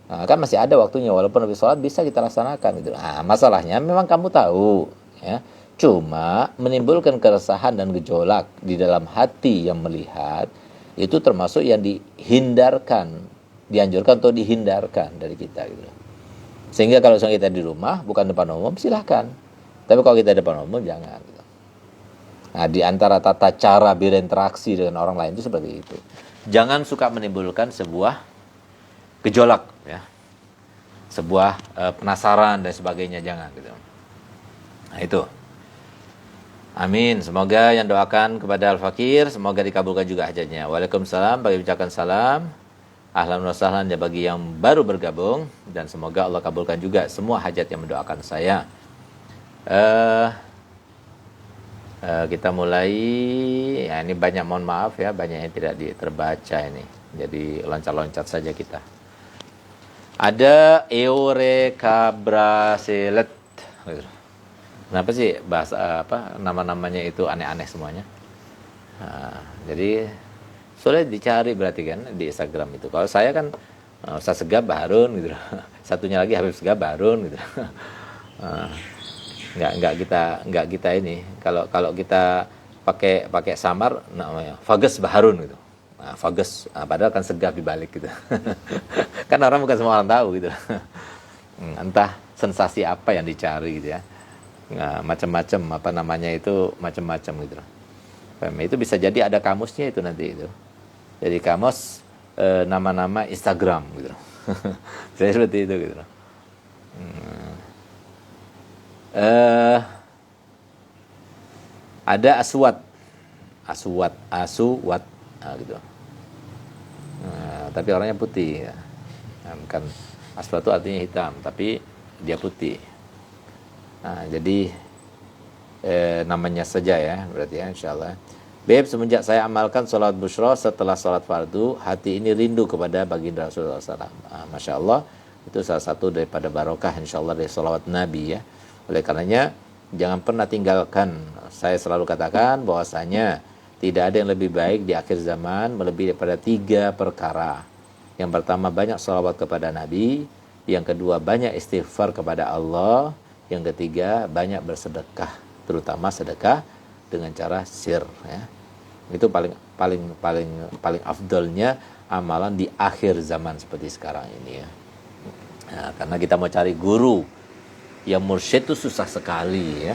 Nah, kan masih ada waktunya, walaupun habis sholat bisa kita laksanakan gitu. Nah, masalahnya memang kamu tahu, ya. Cuma menimbulkan keresahan dan gejolak di dalam hati yang melihat itu termasuk yang dihindarkan, dianjurkan atau dihindarkan dari kita gitu loh. Sehingga kalau kita di rumah bukan depan umum silahkan. Tapi kalau kita depan umum jangan. Gitu. Nah, di antara tata cara berinteraksi dengan orang lain itu seperti itu. Jangan suka menimbulkan sebuah gejolak, ya, sebuah penasaran dan sebagainya, jangan. Gitu. Nah itu. Amin. Semoga yang doakan kepada Al-Fakir, semoga dikabulkan juga hajatnya. Waalaikumsalam. Bagi ucapkan salam. Ahlan wa sahlan ya bagi yang baru bergabung, dan semoga Allah kabulkan juga semua hajat yang mendoakan saya. Kita mulai. Ya, ini banyak, mohon maaf ya, banyak yang tidak terbaca ini. Jadi loncat-loncat saja kita. Ada Eurekabraselet. Kenapa sih bahasa nama-namanya itu aneh-aneh semuanya? Nah, jadi sulit dicari berarti kan di Instagram itu. Kalau saya kan Ustaz Segab Harun gitu. Satunya lagi Habib Segab Harun gitu. Enggak kita ini. Kalau kita pakai samar namanya Fages Baharun gitu. Nah, Fages, padahal kan Segab dibalik gitu. Kan orang bukan semua orang tahu gitu. Entah sensasi apa yang dicari gitu ya. Nah, macam-macam apa namanya itu, macam-macam gitu. Itu bisa jadi ada kamusnya itu nanti itu. Jadi kamus nama-nama Instagram gitu. Saya seperti itu gitu. Ada asuwat gitu. Tapi orangnya putih ya. Kan aswat itu artinya hitam, tapi dia putih. Nah, jadi namanya saja ya, berarti ya, insyaallah. Beb, semenjak saya amalkan sholat busyra setelah sholat fardu, hati ini rindu kepada baginda Rasulullah SAW. Masya Allah, itu salah satu daripada barokah insyaallah dari sholawat Nabi ya. Oleh karenanya, jangan pernah tinggalkan. Saya selalu katakan bahwasanya tidak ada yang lebih baik di akhir zaman melebihi daripada 3 perkara. Yang pertama, banyak sholawat kepada Nabi. Yang kedua, banyak istighfar kepada Allah. Yang ketiga, banyak bersedekah, terutama sedekah dengan cara sir ya. Itu paling afdolnya amalan di akhir zaman seperti sekarang ini ya. Nah, karena kita mau cari guru yang mursyid itu susah sekali ya.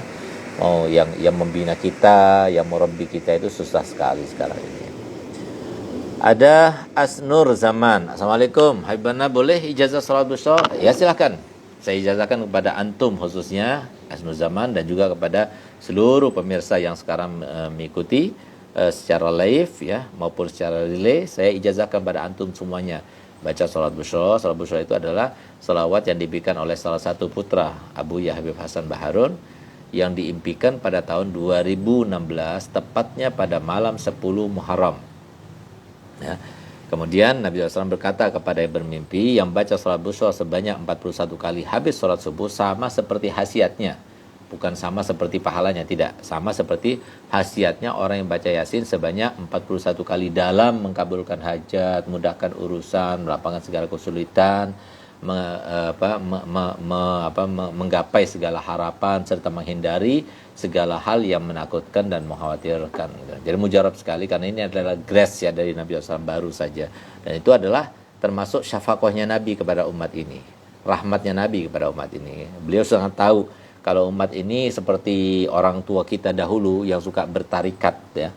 Oh, yang membina kita, yang merabbi kita itu susah sekali sekarang ini. Ada Asnur Zaman. Assalamualaikum. Habibana, boleh ijazah salat busyra? Ya, silakan. Saya ijazahkan kepada antum khususnya Asnur Zaman, dan juga kepada seluruh pemirsa yang sekarang mengikuti secara live ya maupun secara relay. Saya ijazahkan kepada antum semuanya baca salat busyra. Salat busyra itu adalah salawat yang diberikan oleh salah satu putra Abu Ya Habib Hasan Baharun yang diimpikan pada tahun 2016, tepatnya pada malam 10 Muharram. Ya. Kemudian Nabi SAW berkata kepada yang bermimpi, yang baca sholat busyra sebanyak 41 kali habis sholat subuh sama seperti khasiatnya. Bukan sama seperti pahalanya, tidak. Sama seperti khasiatnya orang yang baca Yasin sebanyak 41 kali dalam mengabulkan hajat, mudahkan urusan, melapangkan segala kesulitan, menggapai segala harapan, serta menghindari segala hal yang menakutkan dan mengkhawatirkan. Jadi mujarab sekali, karena ini adalah grace ya dari Nabi SAW baru saja. Dan itu adalah termasuk syafaqahnya Nabi kepada umat ini, rahmatnya Nabi kepada umat ini. Beliau sangat tahu kalau umat ini seperti orang tua kita dahulu yang suka bertarikat ya.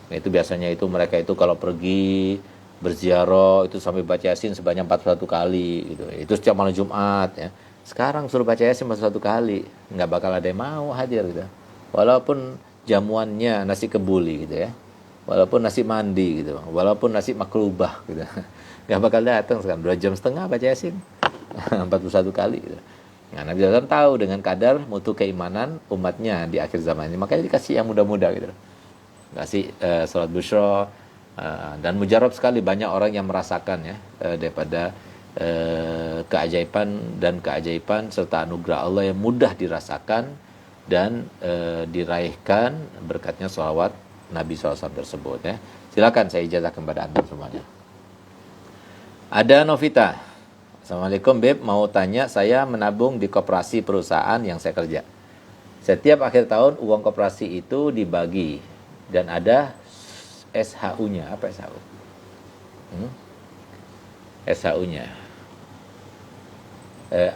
Nah, itu biasanya itu mereka itu kalau pergi berziarah itu sampai baca Yasin sebanyak 41 kali gitu. Itu setiap malam Jumat ya. Sekarang suruh baca Yasin 41 kali, nggak bakal ada yang mau hadir gitu. Walaupun jamuannya nasi kebuli gitu ya. Walaupun nasi mandi gitu. Walaupun nasi makrubah gitu. Nggak bakal datang sekarang 2,5 jam baca Yasin. 41 kali gitu. Nah, Nabi SAW tahu dengan kadar mutu keimanan umatnya di akhir zaman ini, makanya dikasih yang muda-muda gitu. Kasih sholat busyra, dan mujarab sekali banyak orang yang merasakan ya daripada keajaiban serta anugerah Allah yang mudah dirasakan dan diraihkan berkatnya sholawat Nabi SAW tersebut ya. Silakan saya ijazahkan kepada anda semuanya. Ada Novita. Assalamualaikum Beb, mau tanya, saya menabung di koperasi perusahaan yang saya kerja. Setiap akhir tahun uang koperasi itu dibagi dan ada SHU-nya. Apa SHU? SHU-nya.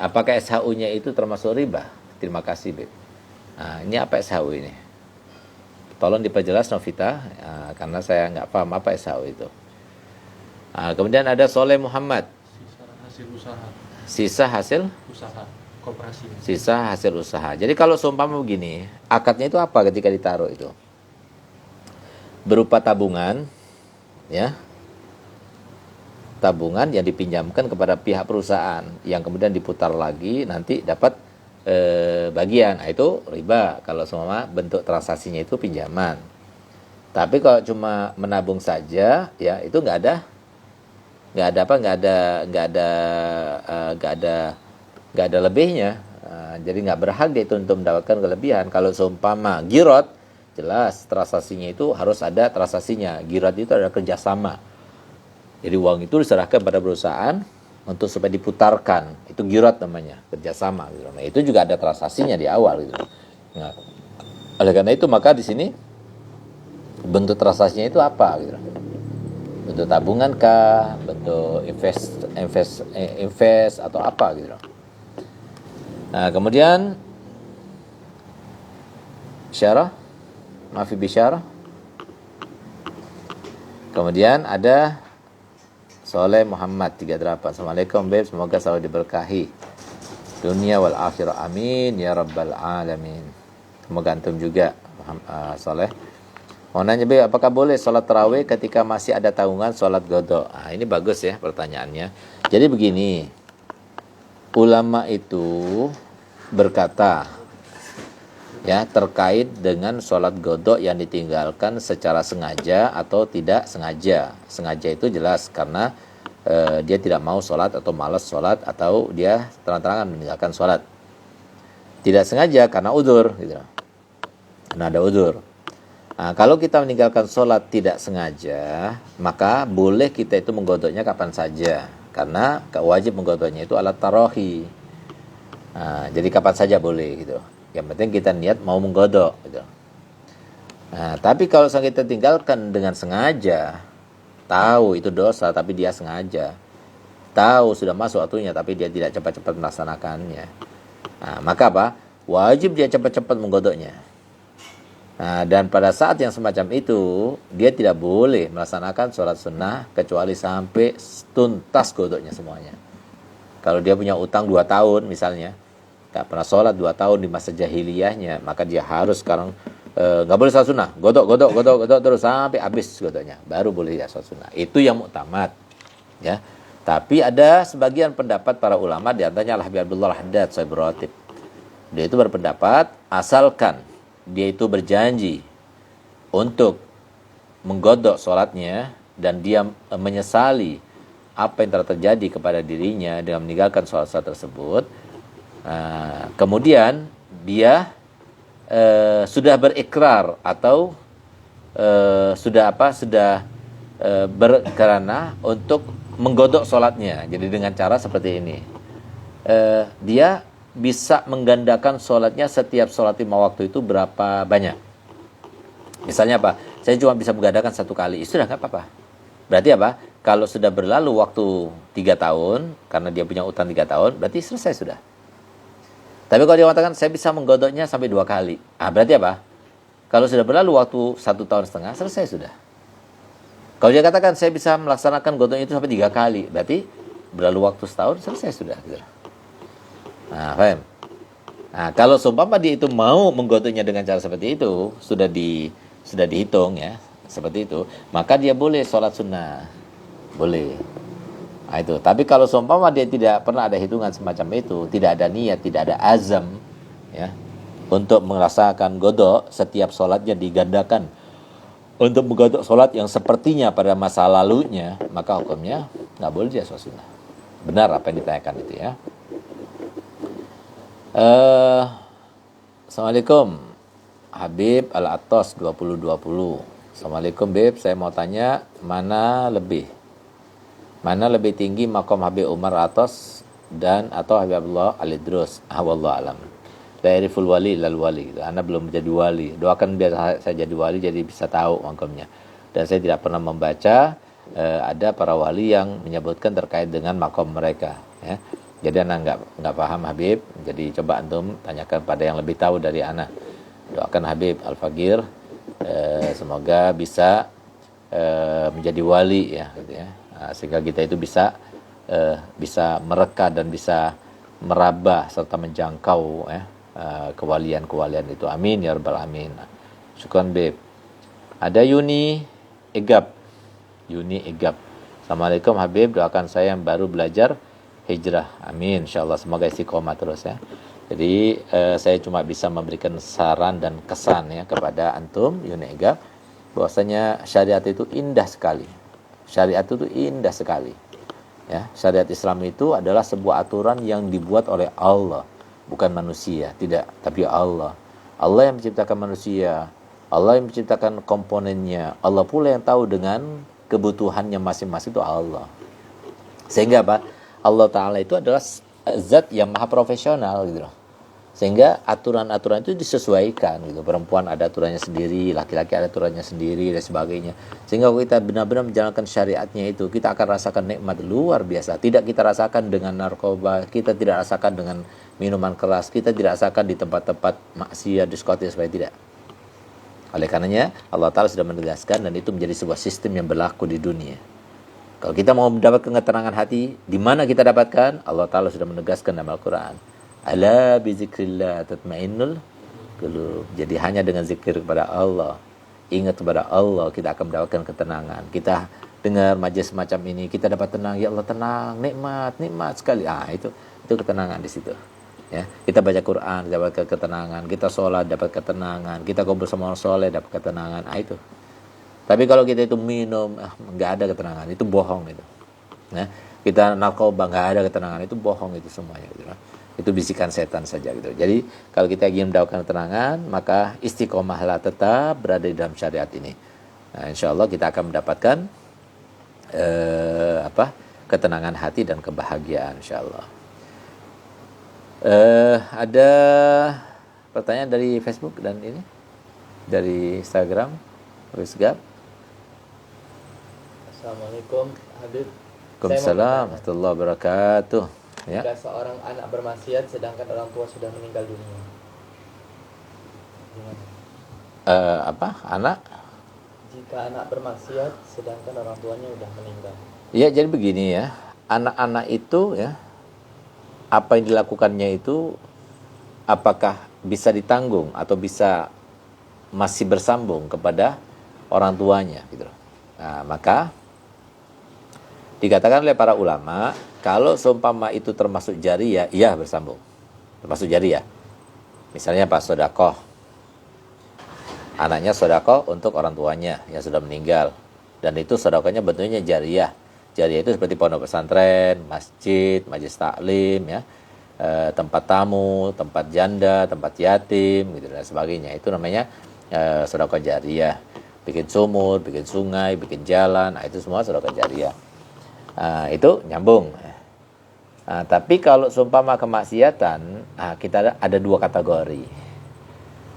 Apakah SHU-nya itu termasuk riba? Terima kasih Beb. Nah, ini apa SHU ini? Tolong diperjelas Novita, karena saya nggak paham apa SHU itu. Kemudian ada Soleh Muhammad. Sisa hasil usaha koperasi. Sisa hasil usaha. Jadi kalau seumpama begini, akadnya itu apa ketika ditaruh itu? Berupa tabungan ya. Tabungan yang dipinjamkan kepada pihak perusahaan yang kemudian diputar lagi nanti dapat bagian. Nah, itu riba kalau semua bentuk transaksinya itu pinjaman. Tapi kalau cuma menabung saja ya itu nggak ada lebihnya. Jadi nggak berhak dia itu untuk mendapatkan kelebihan. Kalau seumpama girat, jelas transaksinya itu harus ada transaksinya. Girat itu adalah kerjasama. Jadi uang itu diserahkan pada perusahaan untuk supaya diputarkan. Itu girat namanya, kerjasama. Nah, itu juga ada transaksinya di awal gitu. Nah, oleh karena itu maka di sini bentuk transaksinya itu apa gitu. Bentuk tabungan kah, bentuk invest atau apa gitu. Nah, kemudian syarah, mafi bisyarah. Kemudian ada Soleh Muhammad 38. Assalamualaikum Beb, semoga selalu diberkahi dunia wal akhirah, amin ya rabbal alamin. Semoga antum juga Soleh. Mau nanya Beb, apakah boleh sholat tarawih ketika masih ada tanggungan sholat qadha? Ini bagus ya pertanyaannya. Jadi begini, ulama itu berkata ya terkait dengan sholat qadha yang ditinggalkan secara sengaja atau tidak sengaja. Sengaja itu jelas karena dia tidak mau sholat atau malas sholat atau dia terang-terangan meninggalkan sholat. Tidak sengaja karena udzur gitu. Karena ada udzur. Nah, kalau kita meninggalkan sholat tidak sengaja, maka boleh kita itu menggodoknya kapan saja. Karena wajib menggodoknya itu alat tarohi. Nah, jadi kapan saja boleh gitu. Yang penting kita niat mau menggodok gitu. Nah, tapi kalau kita tinggalkan dengan sengaja, tahu itu dosa tapi dia sengaja, tahu sudah masuk waktunya tapi dia tidak cepat-cepat melaksanakannya, nah, maka apa? Wajib dia cepat-cepat menggodoknya. Nah, dan pada saat yang semacam itu dia tidak boleh melaksanakan sholat sunnah kecuali sampai tuntas godoknya semuanya. Kalau dia punya utang 2 tahun misalnya, gak pernah sholat 2 tahun di masa jahiliyahnya, maka dia harus sekarang gak boleh sholat sunnah, godok terus sampai habis godoknya, baru boleh ya sholat sunnah. Itu yang muktamad ya. Tapi ada sebagian pendapat para ulama, di antaranya Habib Abdullah Al-Haddad Sahib Ratib, dia itu berpendapat asalkan dia itu berjanji untuk menggodok sholatnya dan dia menyesali apa yang telah terjadi kepada dirinya dengan meninggalkan sholat-sholat tersebut, kemudian dia sudah berikrar atau sudah berkerana untuk menggodok sholatnya. Jadi dengan cara seperti ini, dia bisa menggandakan sholatnya setiap sholat 5 waktu itu berapa banyak. Misalnya apa? Saya cuma bisa menggandakan 1 kali, sudah nggak apa-apa. Berarti apa? Kalau sudah berlalu waktu 3 tahun, karena dia punya utang 3 tahun, berarti selesai sudah. Tapi kalau dia mengatakan saya bisa menggodoknya sampai 2 kali, berarti apa? Kalau sudah berlalu waktu 1,5 tahun, selesai sudah. Kalau dia katakan saya bisa melaksanakan godoknya itu sampai 3 kali, berarti berlalu waktu setahun, selesai sudah. Gitu. Paham? Kalau seumpama dia itu mau menggodoknya dengan cara seperti itu, sudah dihitung ya, seperti itu, maka dia boleh sholat sunnah. Boleh. Itu. Tapi kalau seumpama dia tidak pernah ada hitungan semacam itu, tidak ada niat, tidak ada azam ya, untuk merasakan godok, setiap sholatnya digandakan untuk menggodok sholat yang sepertinya pada masa lalunya, maka hukumnya nggak boleh dia sholat sunnah. Benar apa yang ditanyakan itu ya. Assalamualaikum Habib Al-Atos 2020. Assalamualaikum Bib, saya mau tanya mana lebih tinggi makom Habib Umar Atos dan atau Habib Abdullah Al-Idrus? Wallahu alam. La yariful wali lal wali gitu. Anda belum menjadi wali. Doakan biar saya jadi wali jadi bisa tahu makomnya. Dan saya tidak pernah membaca ada para wali yang menyebutkan terkait dengan makom mereka ya. Jadi Anda nggak paham Habib. Jadi coba antum tanyakan pada yang lebih tahu dari Anda. Doakan Habib Al-Fagir semoga bisa menjadi wali ya gitu ya. Sehingga kita itu bisa mereka dan bisa meraba serta menjangkau ya, kewalian itu. Amin ya rabbal alamin. Syukran Beb. Ada Yuni Egap. Assalamualaikum Habib, doakan saya yang baru belajar hijrah. Amin insyaallah, semoga istiqomah terus ya. Jadi saya cuma bisa memberikan saran dan kesan ya kepada antum Yuni Egap, bahwasanya syariat itu indah sekali. Syariat itu indah sekali. Ya, syariat Islam itu adalah sebuah aturan yang dibuat oleh Allah, bukan manusia, tidak, tapi Allah. Allah yang menciptakan manusia, Allah yang menciptakan komponennya, Allah pula yang tahu dengan kebutuhannya masing-masing, itu Allah. Sehingga apa? Allah Ta'ala itu adalah zat yang maha profesional gitu loh. Sehingga aturan-aturan itu disesuaikan gitu. Perempuan ada aturannya sendiri, laki-laki ada aturannya sendiri dan sebagainya. Sehingga kalau kita benar-benar menjalankan syariatnya itu, kita akan rasakan nikmat luar biasa. Tidak kita rasakan dengan narkoba, kita tidak rasakan dengan minuman keras, kita tidak rasakan di tempat-tempat maksiat, diskotik, supaya tidak. Oleh karenanya Allah Ta'ala sudah menegaskan, dan itu menjadi sebuah sistem yang berlaku di dunia. Kalau kita mau mendapatkan ketenangan hati, di mana kita dapatkan? Allah Ta'ala sudah menegaskan dalam Al-Quran. Ala bizikrillah tatmainnul qulub. Jadi hanya dengan zikir kepada Allah, ingat kepada Allah, kita akan mendapatkan ketenangan. Kita dengar majelis semacam ini, kita dapat tenang. Ya Allah, tenang, nikmat sekali. Itu ketenangan di situ. Ya, kita baca Quran dapat ketenangan, kita sholat dapat ketenangan, kita kumpul sama orang soleh dapat ketenangan. Itu. Tapi kalau kita itu minum, nggak ada ketenangan, itu bohong itu. Nah, kita narkoba nggak ada ketenangan, itu bohong itu semuanya. Gitu. Itu bisikan setan saja gitu. Jadi kalau kita ingin mendapatkan ketenangan, maka istiqomahlah, tetap berada di dalam syariat ini. Nah, insya Allah kita akan mendapatkan ketenangan hati dan kebahagiaan, insya Allah. Ada pertanyaan dari Facebook dan ini dari Instagram, Rizgab. Assalamualaikum Habib. Waalaikumsalam warahmatullahi wabarakatuh. Ya. Jika seorang anak bermaksiat sedangkan orang tua sudah meninggal dunia, Anak? Jika anak bermaksiat sedangkan orang tuanya sudah meninggal. Ya, jadi begini ya. Anak-anak itu ya, apa yang dilakukannya itu apakah bisa ditanggung atau bisa masih bersambung kepada orang tuanya gitu. Nah, maka dikatakan oleh para ulama, kalau seumpama itu termasuk jariyah, iya bersambung. Termasuk jariyah. Misalnya Pak Sodakoh. Anaknya sodakoh untuk orang tuanya yang sudah meninggal. Dan itu sedekahnya bentuknya jariyah. Jariyah itu seperti pondok pesantren, masjid, majelis taklim, ya, tempat tamu, tempat janda, tempat yatim, gitu dan sebagainya. Itu namanya sedekah jariyah. Bikin sumur, bikin sungai, bikin jalan, itu semua sedekah jariyah. Itu nyambung. Tapi kalau seumpama kemaksiatan, kita ada dua kategori.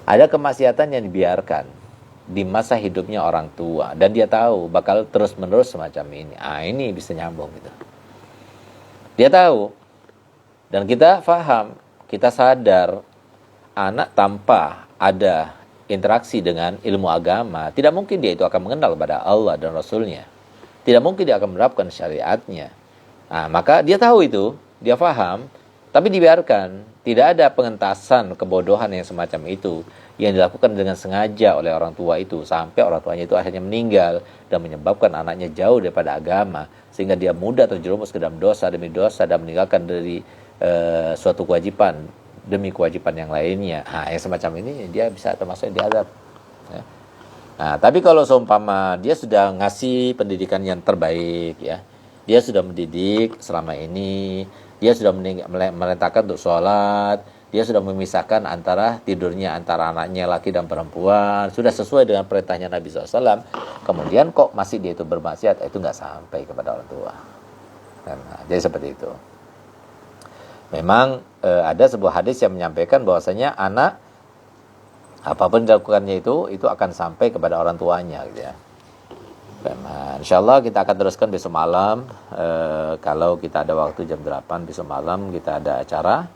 Ada kemaksiatan yang dibiarkan di masa hidupnya orang tua dan dia tahu bakal terus-menerus semacam ini. Ini bisa nyambung gitu. Dia tahu dan kita faham, kita sadar anak tanpa ada interaksi dengan ilmu agama, tidak mungkin dia itu akan mengenal kepada Allah dan Rasulnya. Tidak mungkin dia akan menerapkan syariatnya. Maka dia tahu itu, dia faham, tapi dibiarkan. Tidak ada pengentasan kebodohan yang semacam itu yang dilakukan dengan sengaja oleh orang tua itu sampai orang tuanya itu akhirnya meninggal dan menyebabkan anaknya jauh daripada agama sehingga dia mudah terjerumus ke dalam dosa demi dosa dan meninggalkan dari suatu kewajiban demi kewajiban yang lainnya. Yang semacam ini dia bisa termasuk diadab. Ya. Tapi kalau seumpama dia sudah ngasih pendidikan yang terbaik, ya, dia sudah mendidik selama ini, dia sudah merintahkan untuk sholat, dia sudah memisahkan antara tidurnya antara anaknya laki dan perempuan, sudah sesuai dengan perintahnya Nabi SAW. Kemudian kok masih dia itu bermaksiat, itu nggak sampai kepada orang tua. Jadi seperti itu. Memang ada sebuah hadis yang menyampaikan bahwasanya anak apapun dilakukannya itu akan sampai kepada orang tuanya, gitu ya. Insyaallah kita akan teruskan besok malam. Kalau kita ada waktu jam 8 besok malam kita ada acara.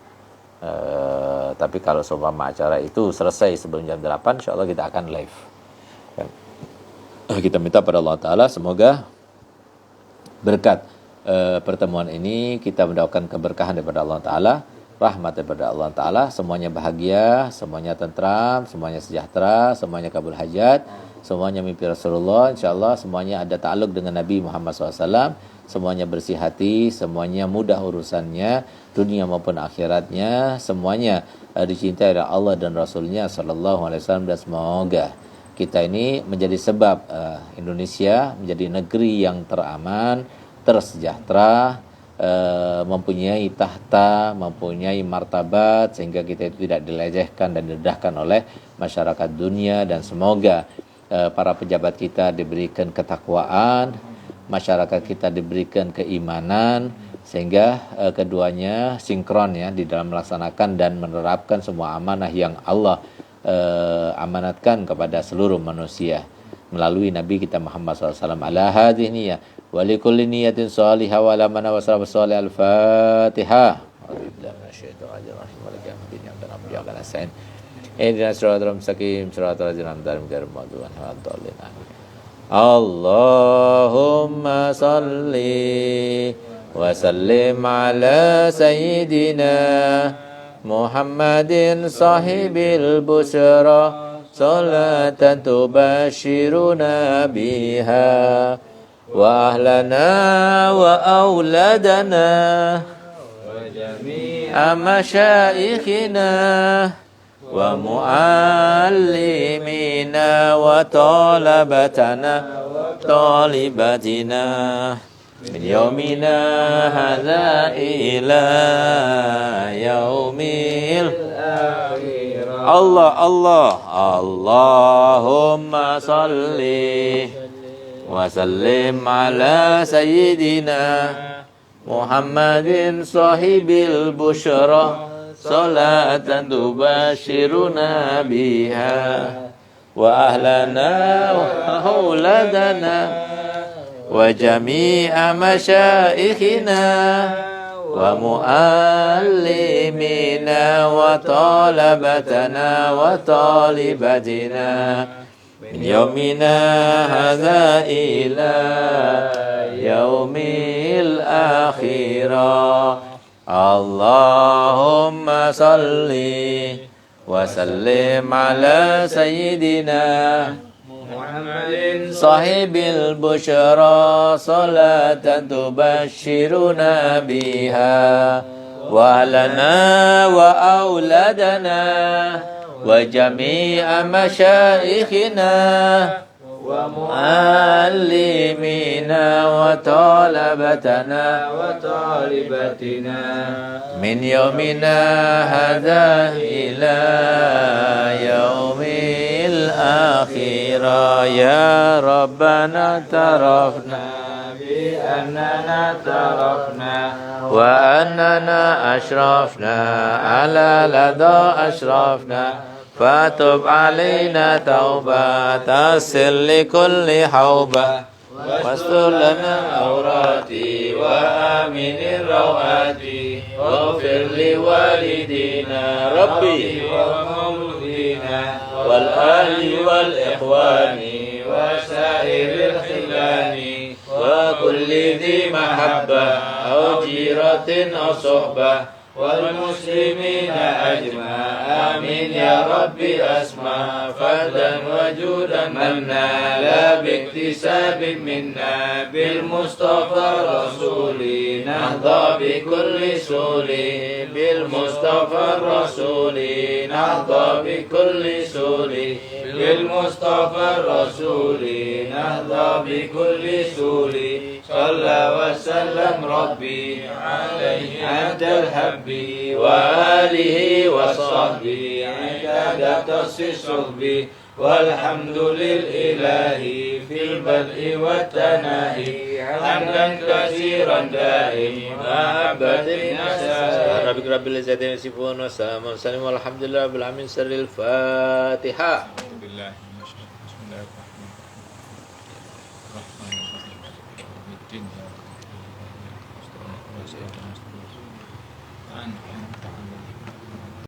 Tapi kalau seumpama acara itu selesai sebelum jam 8, insyaallah kita akan live. Kita minta pada Allah Ta'ala semoga berkat pertemuan ini kita mendapatkan keberkahan daripada Allah Ta'ala, rahmat daripada Allah Ta'ala, semuanya bahagia, semuanya tentram, semuanya sejahtera, semuanya kabul hajat, semuanya mimpi Rasulullah, insyaAllah semuanya ada ta'aluk dengan Nabi Muhammad SAW, semuanya bersih hati, semuanya mudah urusannya, dunia maupun akhiratnya, semuanya dicintai oleh Allah dan Rasulnya SAW, dan semoga kita ini menjadi sebab Indonesia menjadi negeri yang teraman, tersejahtera, mempunyai tahta, mempunyai martabat sehingga kita itu tidak dilecehkan dan direndahkan oleh masyarakat dunia, dan semoga para pejabat kita diberikan ketakwaan, masyarakat kita diberikan keimanan sehingga keduanya sinkron ya di dalam melaksanakan dan menerapkan semua amanah yang Allah amanatkan kepada seluruh manusia melalui Nabi kita Muhammad SAW. Ala hadhihi niyyah wa likulli niyatin salihah wa ala man wasala salih al-Fatihah. Allahumma salli wa sallim ala sayyidina Muhammadin sahibil busra salatan tubashiruna biha wa ahlana wa auladana wa jami'a masyaikhina wa muallimina wa talabatana talibatina min yaumina hadza ila yaumil Allahumma salli wa sallim ala sayyidina Muhammadin sahibil busyra salatan tubashiruna biha wa ahlana wa auladana wa jami'a masyaikhina wa muallimina wa talabatana wa talibatina min yaumina hadza ila yaumil akhirah. Allahumma salli wa sallim ala sayyidina Muhammadin sahibil busyra salatan tubashiruna biha wa lana wa auladana wa jami'a masyaikhina ومعلمينا وطلبتنا من يومنا هذا إلى يوم الآخرة يا ربنا اعترفنا بأننا اعترفنا وأننا أشرفنا على لدى أشرفنا فتب علينا توبة تغسل لكل حوبة واستر لنا عوراتي وآمن الروعات واغفر لوالدينا ربي ومولدينا والآل والإخوان وسائر الخلان وكل ذي محبة أو جيرة أو صحبة والمسلمين أجمع آمين يا ربي أسمع فردا وجودا منا لا باكتساب منا بالمصطفى الرسول نهضى بكل سول بالمصطفى الرسول نهضى بكل سول بالمصطفى الرسول نهضى بكل سول صلى وسلم ربي عليه عند الحب وآله وصحبه عند الصحب والحمد لله في البدء والتناهي حمدا كثيرا دائما أبدا ربك رب العزة عما يصفون والسلام على المرسلين والحمد لله رب العالمين سر الفاتحة Bismillahirrahmanirrahim.